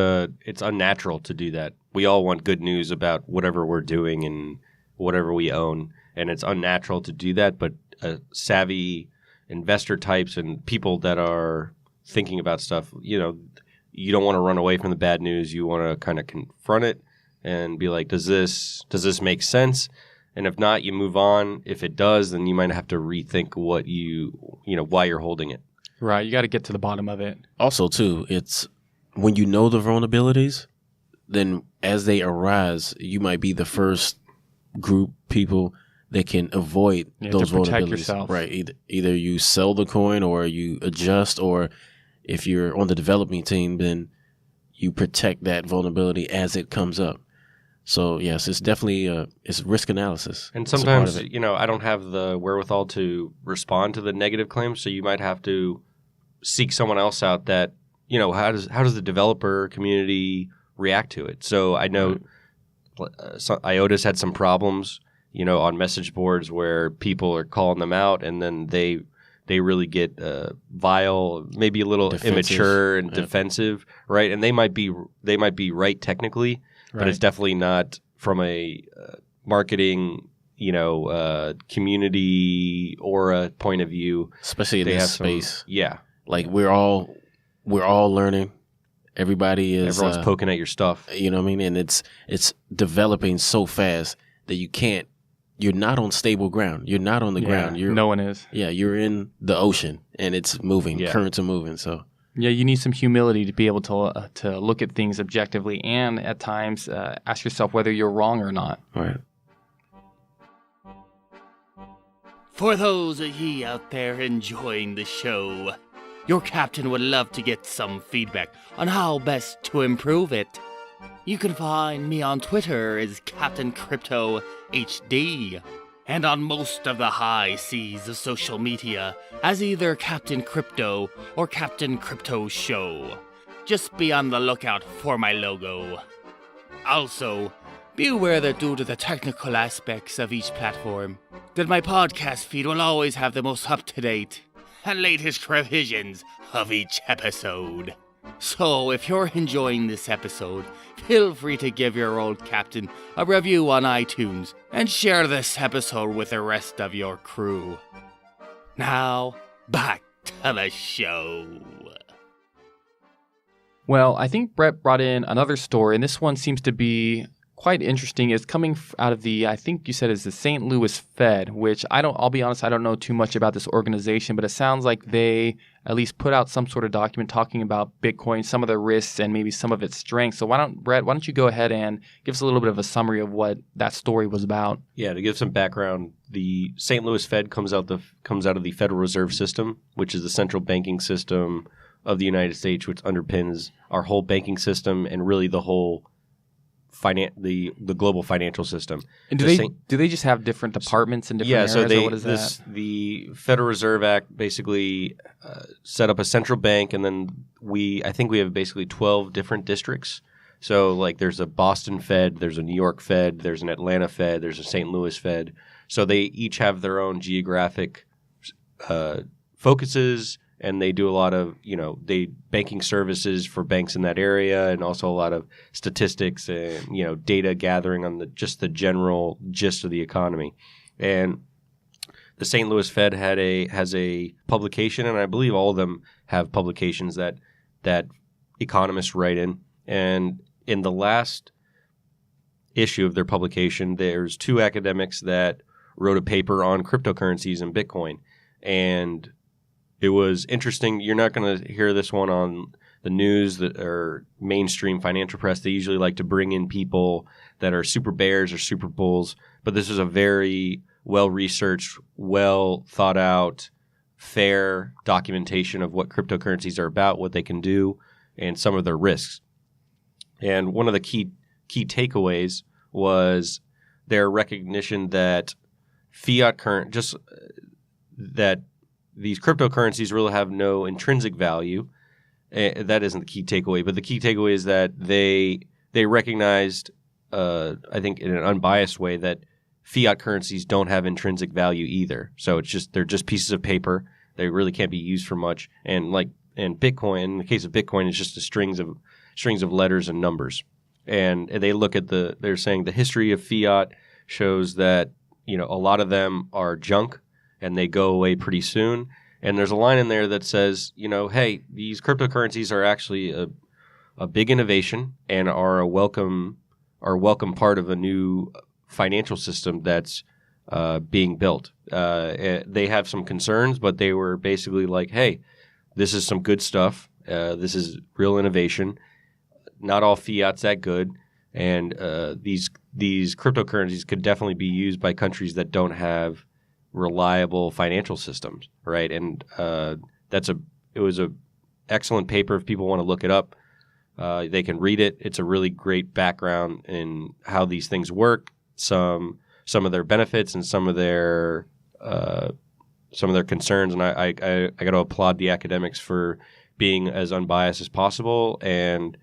it's unnatural to do that. We all want good news about whatever we're doing and whatever we own, and it's unnatural to do that. But savvy investor types and people that are thinking about stuff, you don't want to run away from the bad news. You want to kind of confront it and be like, does this make sense? And if not, you move on. If it does, then you might have to rethink what why you're holding it. Right, you got to get to the bottom of it. Also, too, it's when you know the vulnerabilities, then as they arise, you might be the first group people that can avoid those vulnerabilities. Protect yourself. Right. Either you sell the coin or you adjust, or if you're on the development team, then you protect that vulnerability as it comes up. So, yes, it's definitely it's risk analysis. And sometimes, I don't have the wherewithal to respond to the negative claims, so you might have to seek someone else out that, how does the developer community react to it? So I know IOTA's had some problems, on message boards where people are calling them out, and then they really get vile, maybe a little immature and defensive, right? And they might be right technically, but it's definitely not from a marketing, community aura point of view. Especially in this space. Like we're all learning. Everyone's poking at your stuff. You know what I mean? And it's developing so fast that you're not on stable ground. You're not on the ground. No one is. Yeah, you're in the ocean and it's moving. Yeah. Currents are moving. So you need some humility to be able to look at things objectively, and at times ask yourself whether you're wrong or not. Right. For those of ye out there enjoying the show, your captain would love to get some feedback on how best to improve it. You can find me on Twitter as Captain Crypto HD, and on most of the high seas of social media as either Captain Crypto or Captain Crypto Show. Just be on the lookout for my logo. Also, be aware that due to the technical aspects of each platform, that my podcast feed will always have the most up-to-date and latest revisions of each episode. So if you're enjoying this episode, feel free to give your old captain a review on iTunes and share this episode with the rest of your crew. Now, back to the show. Well, I think Brett brought in another story, and this one seems to be quite interesting. It's coming out of I think you said it's the St. Louis Fed, which I'll be honest, I don't know too much about this organization, but it sounds like they at least put out some sort of document talking about Bitcoin, some of the risks and maybe some of its strengths. So Brett, why don't you go ahead and give us a little bit of a summary of what that story was about? Yeah, to give some background, the St. Louis Fed comes out of the Federal Reserve System, which is the central banking system of the United States, which underpins our whole banking system and really the whole the global financial system. And do they just have different departments in different areas? Yeah, so what is that? The Federal Reserve Act basically set up a central bank, and then I think we have basically 12 different districts. So like there's a Boston Fed, there's a New York Fed, there's an Atlanta Fed, there's a St. Louis Fed. So they each have their own geographic focuses, and they do a lot of, banking services for banks in that area, and also a lot of statistics and, data gathering on the general gist of the economy. And the St. Louis Fed has a publication, and I believe all of them have publications that economists write in. And in the last issue of their publication, there's two academics that wrote a paper on cryptocurrencies and Bitcoin. And it was interesting. You're not going to hear this one on the news or mainstream financial press. They usually like to bring in people that are super bears or super bulls. But this is a very well-researched, well-thought-out, fair documentation of what cryptocurrencies are about, what they can do, and some of their risks. And one of the key takeaways was their recognition that that these cryptocurrencies really have no intrinsic value. That isn't the key takeaway, but the key takeaway is that they recognized, I think in an unbiased way, that fiat currencies don't have intrinsic value either. So they're just pieces of paper. They really can't be used for much. And Bitcoin, in the case of Bitcoin, it's just strings of letters and numbers. And they look at they're saying the history of fiat shows that a lot of them are junk, and they go away pretty soon. And there's a line in there that says, hey, these cryptocurrencies are actually a big innovation and are a welcome part of a new financial system that's being built. They have some concerns, but they were basically like, hey, this is some good stuff. This is real innovation. Not all fiat's that good. And these cryptocurrencies could definitely be used by countries that don't have reliable financial systems, right? And it was a excellent paper. If people want to look it up, they can read it. It's a really great background in how these things work, some of their benefits, and some of their concerns. And I got to applaud the academics for being as unbiased as possible and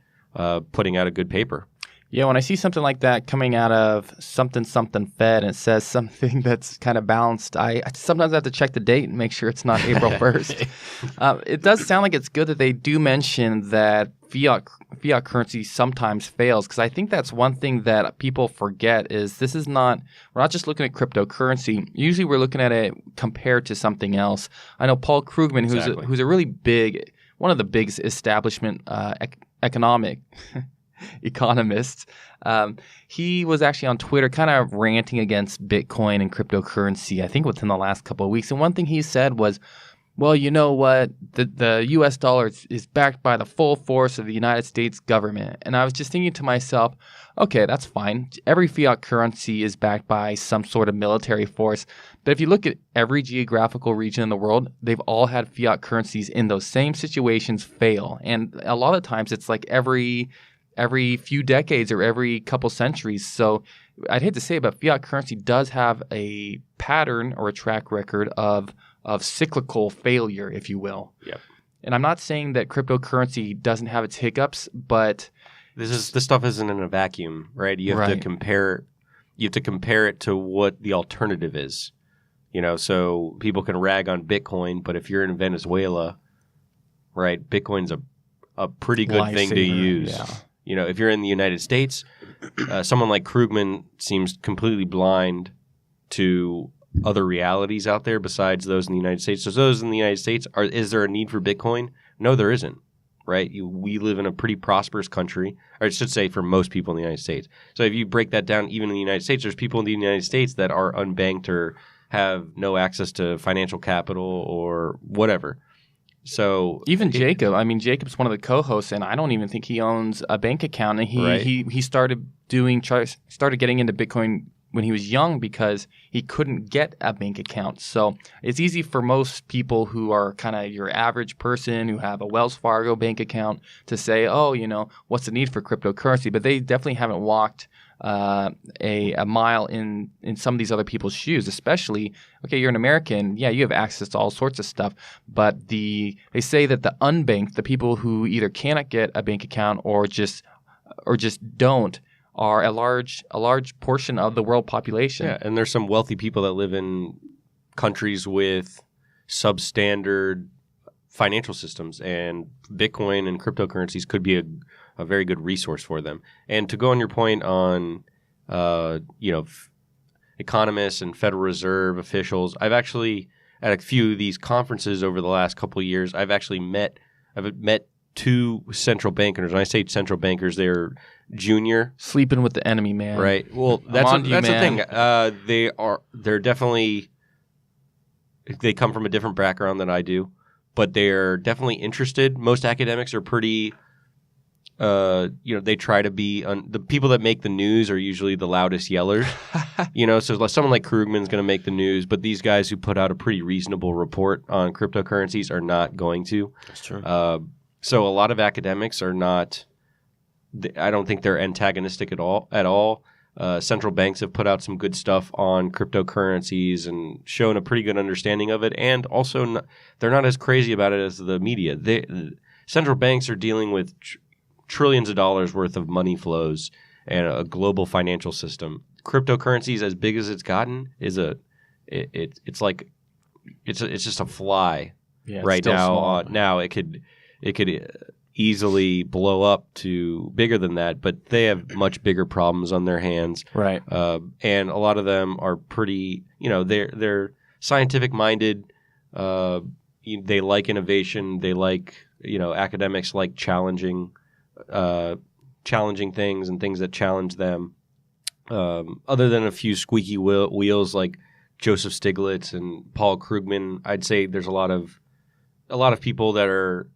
putting out a good paper. Yeah, when I see something like that coming out of something Fed and it says something that's kind of balanced, I sometimes have to check the date and make sure it's not April 1st. It does sound like it's good that they do mention that fiat currency sometimes fails, because I think that's one thing that people forget is we're not just looking at cryptocurrency. Usually we're looking at it compared to something else. I know Paul Krugman, who's a really big, one of the biggest establishment economists. He was actually on Twitter kind of ranting against Bitcoin and cryptocurrency, I think within the last couple of weeks. And one thing he said was, well, you know what? The U.S. dollar is backed by the full force of the United States government. And I was just thinking to myself, okay, that's fine. Every fiat currency is backed by some sort of military force. But if you look at every geographical region in the world, they've all had fiat currencies in those same situations fail. And a lot of times it's like every few decades or every couple centuries. So I'd hate to say it, but fiat currency does have a pattern or a track record of cyclical failure, if you will. Yep. And I'm not saying that cryptocurrency doesn't have its hiccups, but this stuff isn't in a vacuum, right? You have to compare it to what the alternative is. So people can rag on Bitcoin, but if you're in Venezuela, right, Bitcoin's a pretty good thing to use. Yeah. You know, if you're in the United States, someone like Krugman seems completely blind to other realities out there besides those in the United States. So those in the United States, is there a need for Bitcoin? No, there isn't, right? We live in a pretty prosperous country, or I should say for most people in the United States. So if you break that down, even in the United States, there's people in the United States that are unbanked or have no access to financial capital or whatever. So even Jacob, I mean, Jacob's one of the co-hosts, and I don't even think he owns a bank account. And he started getting into Bitcoin when he was young because he couldn't get a bank account. So it's easy for most people who are kind of your average person who have a Wells Fargo bank account to say, oh, you know, what's the need for cryptocurrency? But they definitely haven't walked a mile in some of these other people's shoes, especially, okay, you're an American, yeah, you have access to all sorts of stuff, but they say that the unbanked, the people who either cannot get a bank account or just don't, are a large portion of the world population. Yeah, and there's some wealthy people that live in countries with substandard financial systems, and Bitcoin and cryptocurrencies could be a very good resource for them. And to go on your point on, economists and Federal Reserve officials, I've actually at a few of these conferences over the last couple of years, I've met two central bankers. When I say central bankers, they're junior, sleeping with the enemy, man. Right. Well, that's the thing. They're definitely, they come from a different background than I do, but they're definitely interested. Most academics are pretty. They try to be the people that make the news are usually the loudest yellers. So someone like Krugman's going to make the news, but these guys who put out a pretty reasonable report on cryptocurrencies are not going to. That's true. So a lot of academics are not. I don't think they're antagonistic at all. Central banks have put out some good stuff on cryptocurrencies and shown a pretty good understanding of it, and also they're not as crazy about it as the media. Central banks are dealing with trillions of dollars worth of money flows and a global financial system. Cryptocurrencies, as big as it's gotten, is it's just a fly right now. Now it could easily blow up to bigger than that, but they have much bigger problems on their hands. Right. And a lot of them are pretty, they're scientific minded. They like innovation. They like, academics like challenging things and things that challenge them. Other than a few squeaky wheels like Joseph Stiglitz and Paul Krugman, I'd say there's a lot of people that are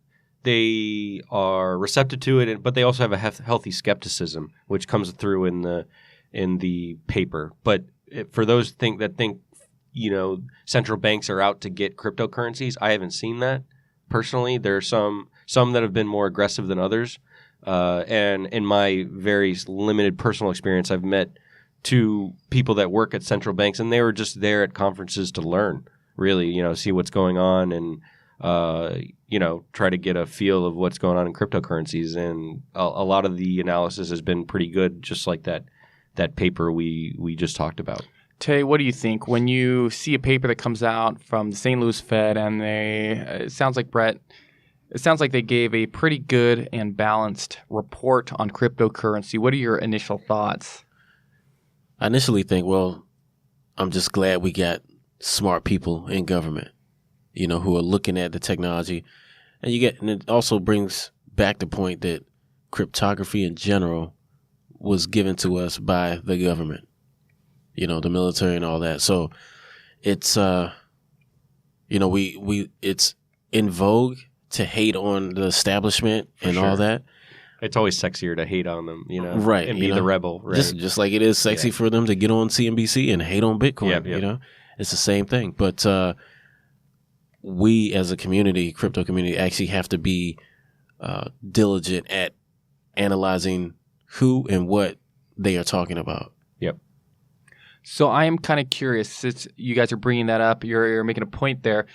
receptive to it, but they also have a healthy skepticism, which comes through in the paper. But for those that think central banks are out to get cryptocurrencies, I haven't seen that personally. There are some that have been more aggressive than others. And in my very limited personal experience, I've met two people that work at central banks, and they were just there at conferences to learn, really, see what's going on and, try to get a feel of what's going on in cryptocurrencies. And a lot of the analysis has been pretty good, just like that paper we just talked about. Tay, what do you think when you see a paper that comes out from the St. Louis Fed and it sounds like they gave a pretty good and balanced report on cryptocurrency. What are your initial thoughts? I initially think, well, I'm just glad we got smart people in government, who are looking at the technology. And it also brings back the point that cryptography in general was given to us by the government, the military and all that. So it's, it's in vogue to hate on the establishment and all that. It's always sexier to hate on them, right? And be the rebel, right? Just like it is sexy for them to get on CNBC and hate on Bitcoin. Yep. It's the same thing. But we, as a community, crypto community, actually have to be diligent at analyzing who and what they are talking about. Yep. So I am kind of curious, since you guys are bringing that up, you're making a point there.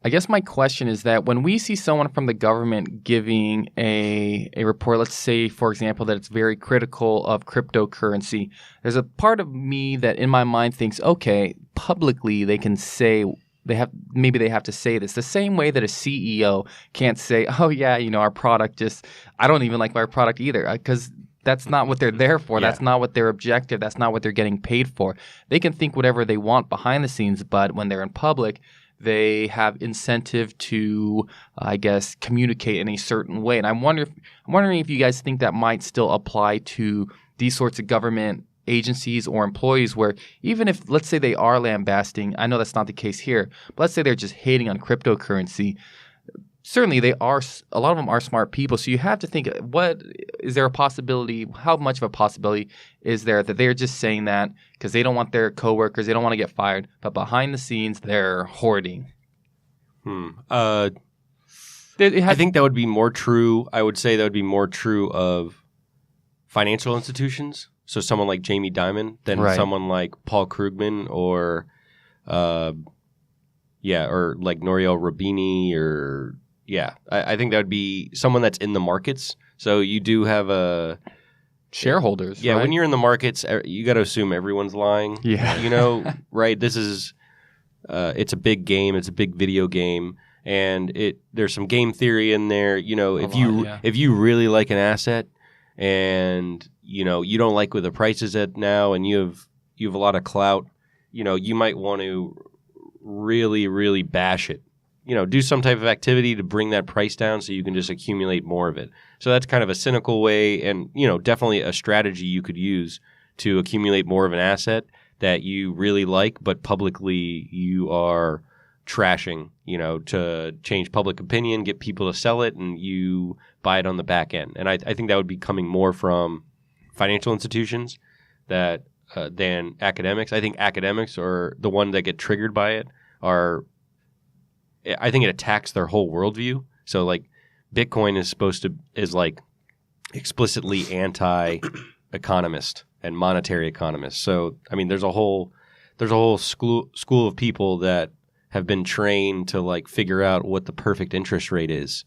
I guess my question is that when we see someone from the government giving a report, let's say, for example, that it's very critical of cryptocurrency, there's a part of me that in my mind thinks, okay, publicly they can say they have to say this the same way that a CEO can't say, oh yeah, our product I don't even like our product either, because that's not what they're there for. Yeah. That's not what their objective. That's not what they're getting paid for. They can think whatever they want behind the scenes, but when they're in public, they have incentive to, I guess, communicate in a certain way. And I'm wondering if you guys think that might still apply to these sorts of government agencies or employees, where even if, let's say, they are lambasting, I know that's not the case here, but let's say they're just hating on cryptocurrency. Certainly, a lot of them are smart people. So you have to think, what is there a possibility? How much of a possibility is there that they're just saying that because they don't want their coworkers, they don't want to get fired, but behind the scenes they're hoarding? I think that would be more true. I would say that would be more true of financial institutions. So someone like Jamie Dimon than someone like Paul Krugman or like Nouriel Roubini or. Yeah, I think that would be someone that's in the markets. So you do have shareholders. Yeah, right? When you're in the markets, you got to assume everyone's lying. Yeah, right? This is it's a big game. It's a big video game, and there's some game theory in there. If you really like an asset, and you don't like where the price is at now, and you have a lot of clout, you might want to really, really bash it. Do some type of activity to bring that price down so you can just accumulate more of it. So that's kind of a cynical way and, definitely a strategy you could use to accumulate more of an asset that you really like, but publicly you are trashing, to change public opinion, get people to sell it, and you buy it on the back end. And I think that would be coming more from financial institutions than academics. I think academics are the one that get triggered by it I think it attacks their whole worldview. So like Bitcoin is like explicitly anti-economist and monetary economist. So I mean there's a whole school of people that have been trained to like figure out what the perfect interest rate is.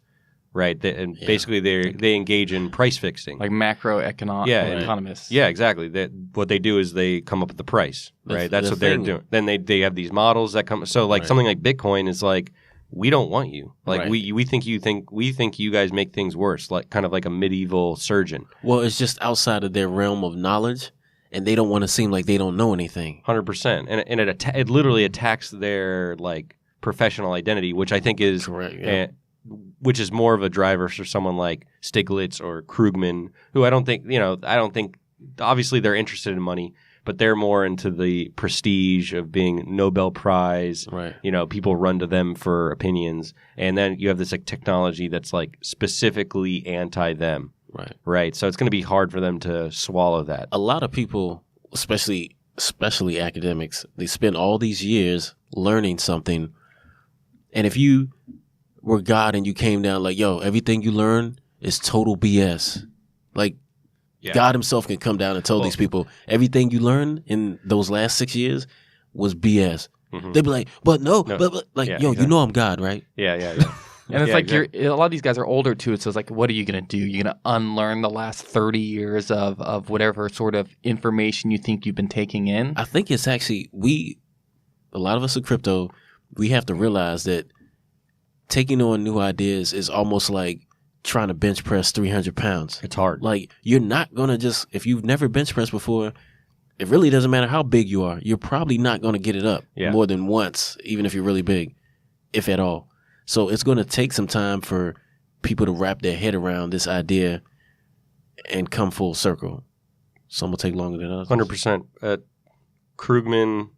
Right. Basically they engage in price fixing. Like economists. Yeah, exactly. What they do is they come up with the price. Right. That's what they're doing. Then they have these models that come. So like something like Bitcoin is like, we don't want you. Like we think you guys make things worse, like kind of like a medieval surgeon. Well, it's just outside of their realm of knowledge, and they don't want to seem like they don't know anything. 100%, and it literally attacks their like professional identity, which I think is correct. Yeah. Which is more of a driver for someone like Stiglitz or Krugman, who I don't think obviously they're interested in money. But they're more into the prestige of being Nobel Prize. Right. People run to them for opinions. And then you have this like technology that's like specifically anti them. Right. Right. So it's going to be hard for them to swallow that. A lot of people, especially academics, they spend all these years learning something. And if you were God and you came down like, yo, everything you learn is total BS. Like, yeah. God himself can come down and tell these people everything you learned in those last 6 years was BS. Mm-hmm. They'd be like, but no. But like, exactly. I'm God, right? Yeah. And it's like a lot of these guys are older too. So it's like, what are you going to do? You're going to unlearn the last 30 years of whatever sort of information you think you've been taking in? I think it's actually, a lot of us in crypto, we have to realize that taking on new ideas is almost like trying to bench press 300 pounds. It's hard. Like, you're not going to if you've never bench pressed before, it really doesn't matter how big you are. You're probably not going to get it up more than once, even if you're really big, if at all. So it's going to take some time for people to wrap their head around this idea and come full circle. Some will take longer than others. 100%. Krugman,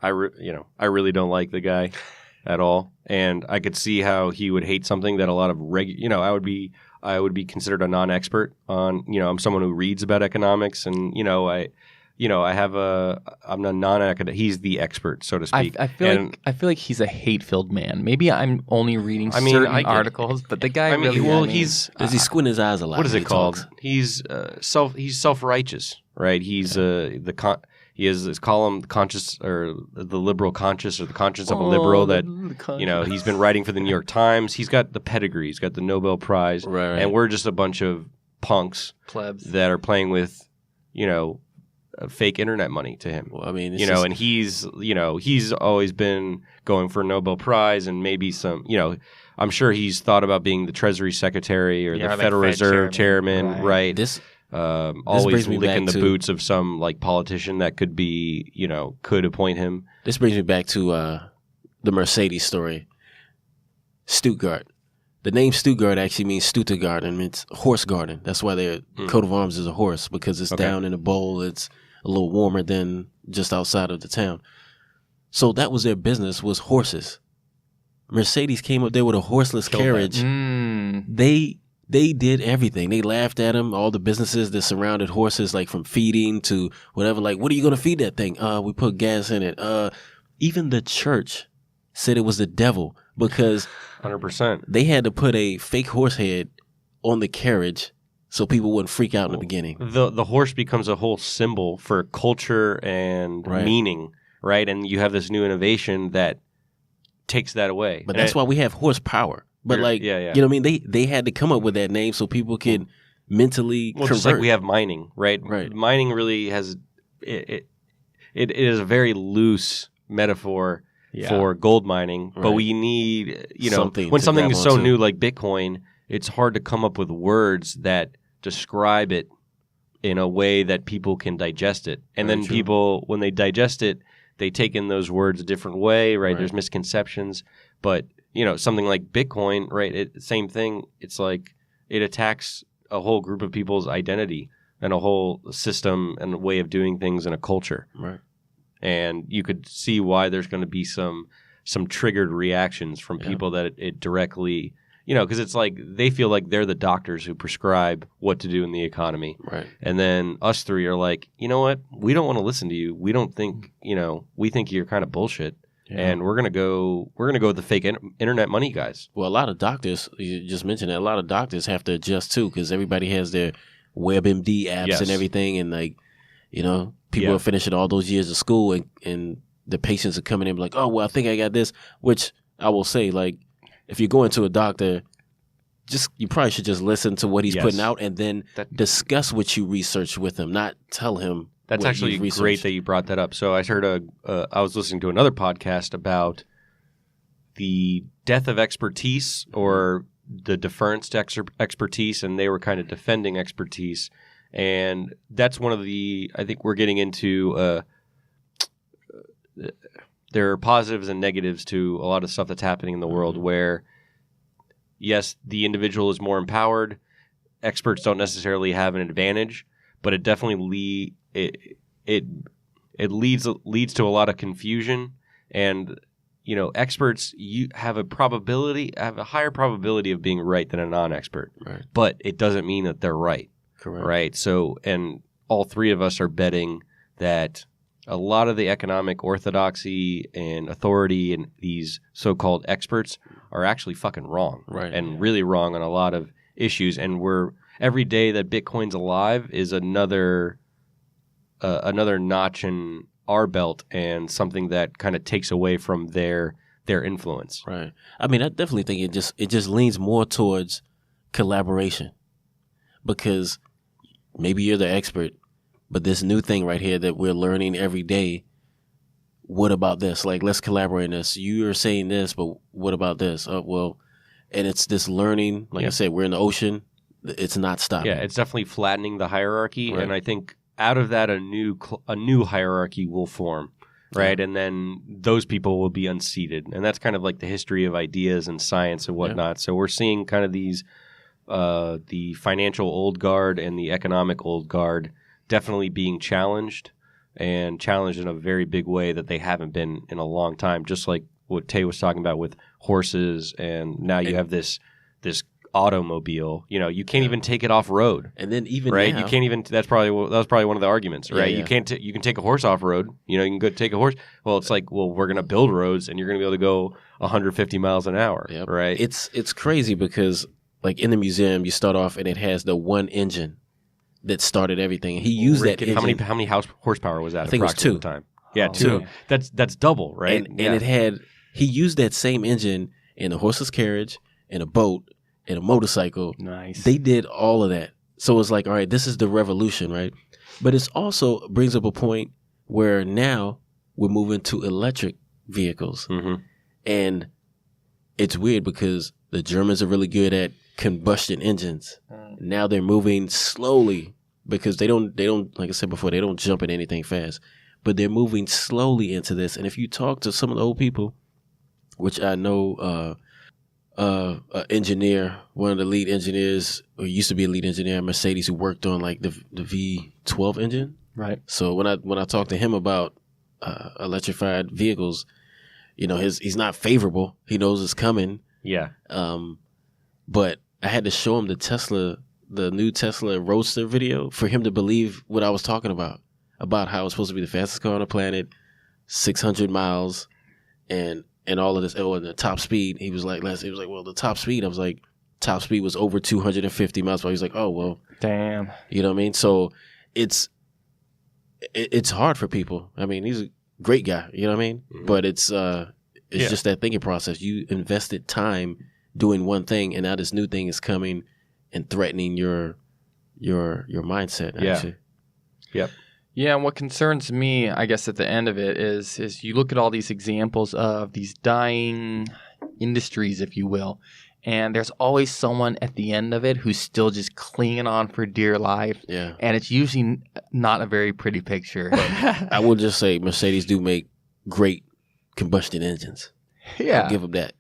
I really don't like the guy at all. And I could see how he would hate something that a lot of I would be considered a non-expert on, I'm someone who reads about economics and, I'm a non-academic. He's the expert, so to speak. I feel like he's a hate-filled man. Maybe I'm only reading certain articles, but the guy does he squint his eyes a lot? What is it called? Talks? He's self-righteous, right? He's he has this column, conscious or the liberal conscious or the conscience of a liberal that he's been writing for the New York Times. He's got the pedigree. He's got the Nobel Prize, right. And we're just a bunch of punks plebs that are playing with fake internet money to him. Well, I mean, and he's always been going for a Nobel Prize and maybe some, I'm sure he's thought about being the Treasury Secretary or the like Federal Fed Reserve Chairman, right? This Always brings me licking back the to- boots of some like politician that could be, could appoint him. This brings me back to the Mercedes story. Stuttgart. The name Stuttgart actually means Stuttgart and it's horse garden. That's why their coat of arms is a horse, because it's down in a bowl. It's a little warmer than just outside of the town. So that was their business, was horses. Mercedes came up there with a horseless carriage. They did everything. They laughed at them. All the businesses that surrounded horses, like from feeding to whatever, like, what are you going to feed that thing? We put gas in it. Even the church said it was the devil because 100%. they had to put a fake horse head on the carriage so people wouldn't freak out in the beginning. The horse becomes a whole symbol for culture and meaning, right? And you have this new innovation that takes that away. But that's why we have horsepower. But you know what I mean? They had to come up with that name so people could mentally convert. Just like we have mining, right? Right. Mining really has it is a very loose metaphor for gold mining, but we need, when something is so new like Bitcoin, it's hard to come up with words that describe it in a way that people can digest it. And then people, when they digest it, they take in those words a different way, right? There's misconceptions, but something like Bitcoin, right? Same thing. It's like it attacks a whole group of people's identity and a whole system and a way of doing things in a culture. Right. And you could see why there's going to be some triggered reactions from people that it directly, because it's like they feel like they're the doctors who prescribe what to do in the economy. Right. And then us three are like, you know what? We don't want to listen to you. We don't think, we think you're kind of bullshit. Yeah. And we're gonna go with the fake internet money guys. Well, a lot of doctors, you just mentioned that, a lot of doctors have to adjust too because everybody has their WebMD apps and everything, and people are finishing all those years of school, and the patients are coming in like, oh well, I think I got this. Which I will say, like, if you're going to a doctor, you probably should just listen to what he's putting out and then discuss what you researched with him, not tell him. That's actually great that you brought that up. So I heard I was listening to another podcast about the death of expertise or the deference to expertise, and they were kind of defending expertise. And that's one of the, I think we're getting into, there are positives and negatives to a lot of stuff that's happening in the world where, yes, the individual is more empowered. Experts don't necessarily have an advantage, but it definitely it leads to a lot of confusion, and experts have a higher probability of being right than a non-expert, right. But it doesn't mean that they're right. Correct. Right. So, and all three of us are betting that a lot of the economic orthodoxy and authority and these so-called experts are actually fucking wrong, right? And really wrong on a lot of issues. And every day that Bitcoin's alive is another notch in our belt and something that kind of takes away from their influence. Right. I mean, I definitely think it just leans more towards collaboration, because maybe you're the expert, but this new thing right here that we're learning every day, what about this? Like, let's collaborate on this. You're saying this, but what about this? And it's this learning. Like I said, we're in the ocean. It's not stopping. Yeah, it's definitely flattening the hierarchy, right. And I think out of that, a new hierarchy will form, right? And then those people will be unseated, and that's kind of like the history of ideas and science and whatnot. So we're seeing kind of these, the financial old guard and the economic old guard definitely being challenged, and challenged in a very big way that they haven't been in a long time. Just like what Tay was talking about with horses, and now you have this automobile. You can't even take it off road. And then even right, now, you can't even. That was probably one of the arguments, right? Yeah. You can't. You can take a horse off road. You can go take a horse. Well, it's like, we're going to build roads, and you're going to be able to go 150 miles an hour, right? It's crazy because, like, in the museum, you start off and it has the one engine that started everything. He used that engine. How many horsepower was that? I think it was 2. At the time. Yeah, 2. Yeah. That's double, right? And he used that same engine in a horseless carriage, in a boat, in a motorcycle. Nice. They did all of that. So it's like, all right, this is the revolution, right? But it's also brings up a point where now we're moving to electric vehicles. Mm-hmm. And it's weird because the Germans are really good at combustion engines. Now they're moving slowly because they don't, like I said before, they don't jump at anything fast. But they're moving slowly into this. And if you talk to some of the old people, which I know engineer, one of the lead engineers, or used to be a lead engineer at Mercedes, who worked on like the V12 engine. Right. So when I talked to him about electrified vehicles, you know, he's not favorable. He knows it's coming. Yeah. But I had to show him the new Tesla Roadster video for him to believe what I was talking about how it's supposed to be the fastest car on the planet, 600 miles, and all of this. Oh, and the top speed. He was like, well, the top speed. I was like, top speed was over 250 miles per hour. He's like, oh, well. Damn. You know what I mean? So it's hard for people. I mean, he's a great guy. You know what I mean? Mm-hmm. But it's just that thinking process. You invested time doing one thing, and now this new thing is coming and threatening your mindset. Actually. Yep. Yeah, and what concerns me, I guess, at the end of it is you look at all these examples of these dying industries, if you will, and there's always someone at the end of it who's still just clinging on for dear life. Yeah. And it's usually not a very pretty picture. I will just say Mercedes do make great combustion engines. Yeah. I'll give them that.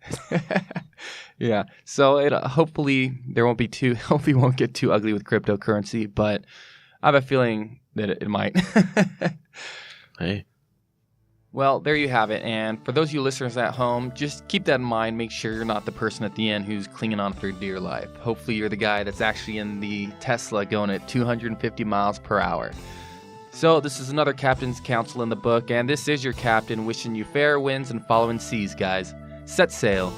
Yeah. So it hopefully won't get too ugly with cryptocurrency, but I have a feeling that it might. Hey. Well, there you have it. And for those of you listeners at home, just keep that in mind. Make sure you're not the person at the end who's clinging on for dear life. Hopefully you're the guy that's actually in the Tesla going at 250 miles per hour. So this is another Captain's Council in the book, and this is your captain wishing you fair winds and following seas, guys. Set sail.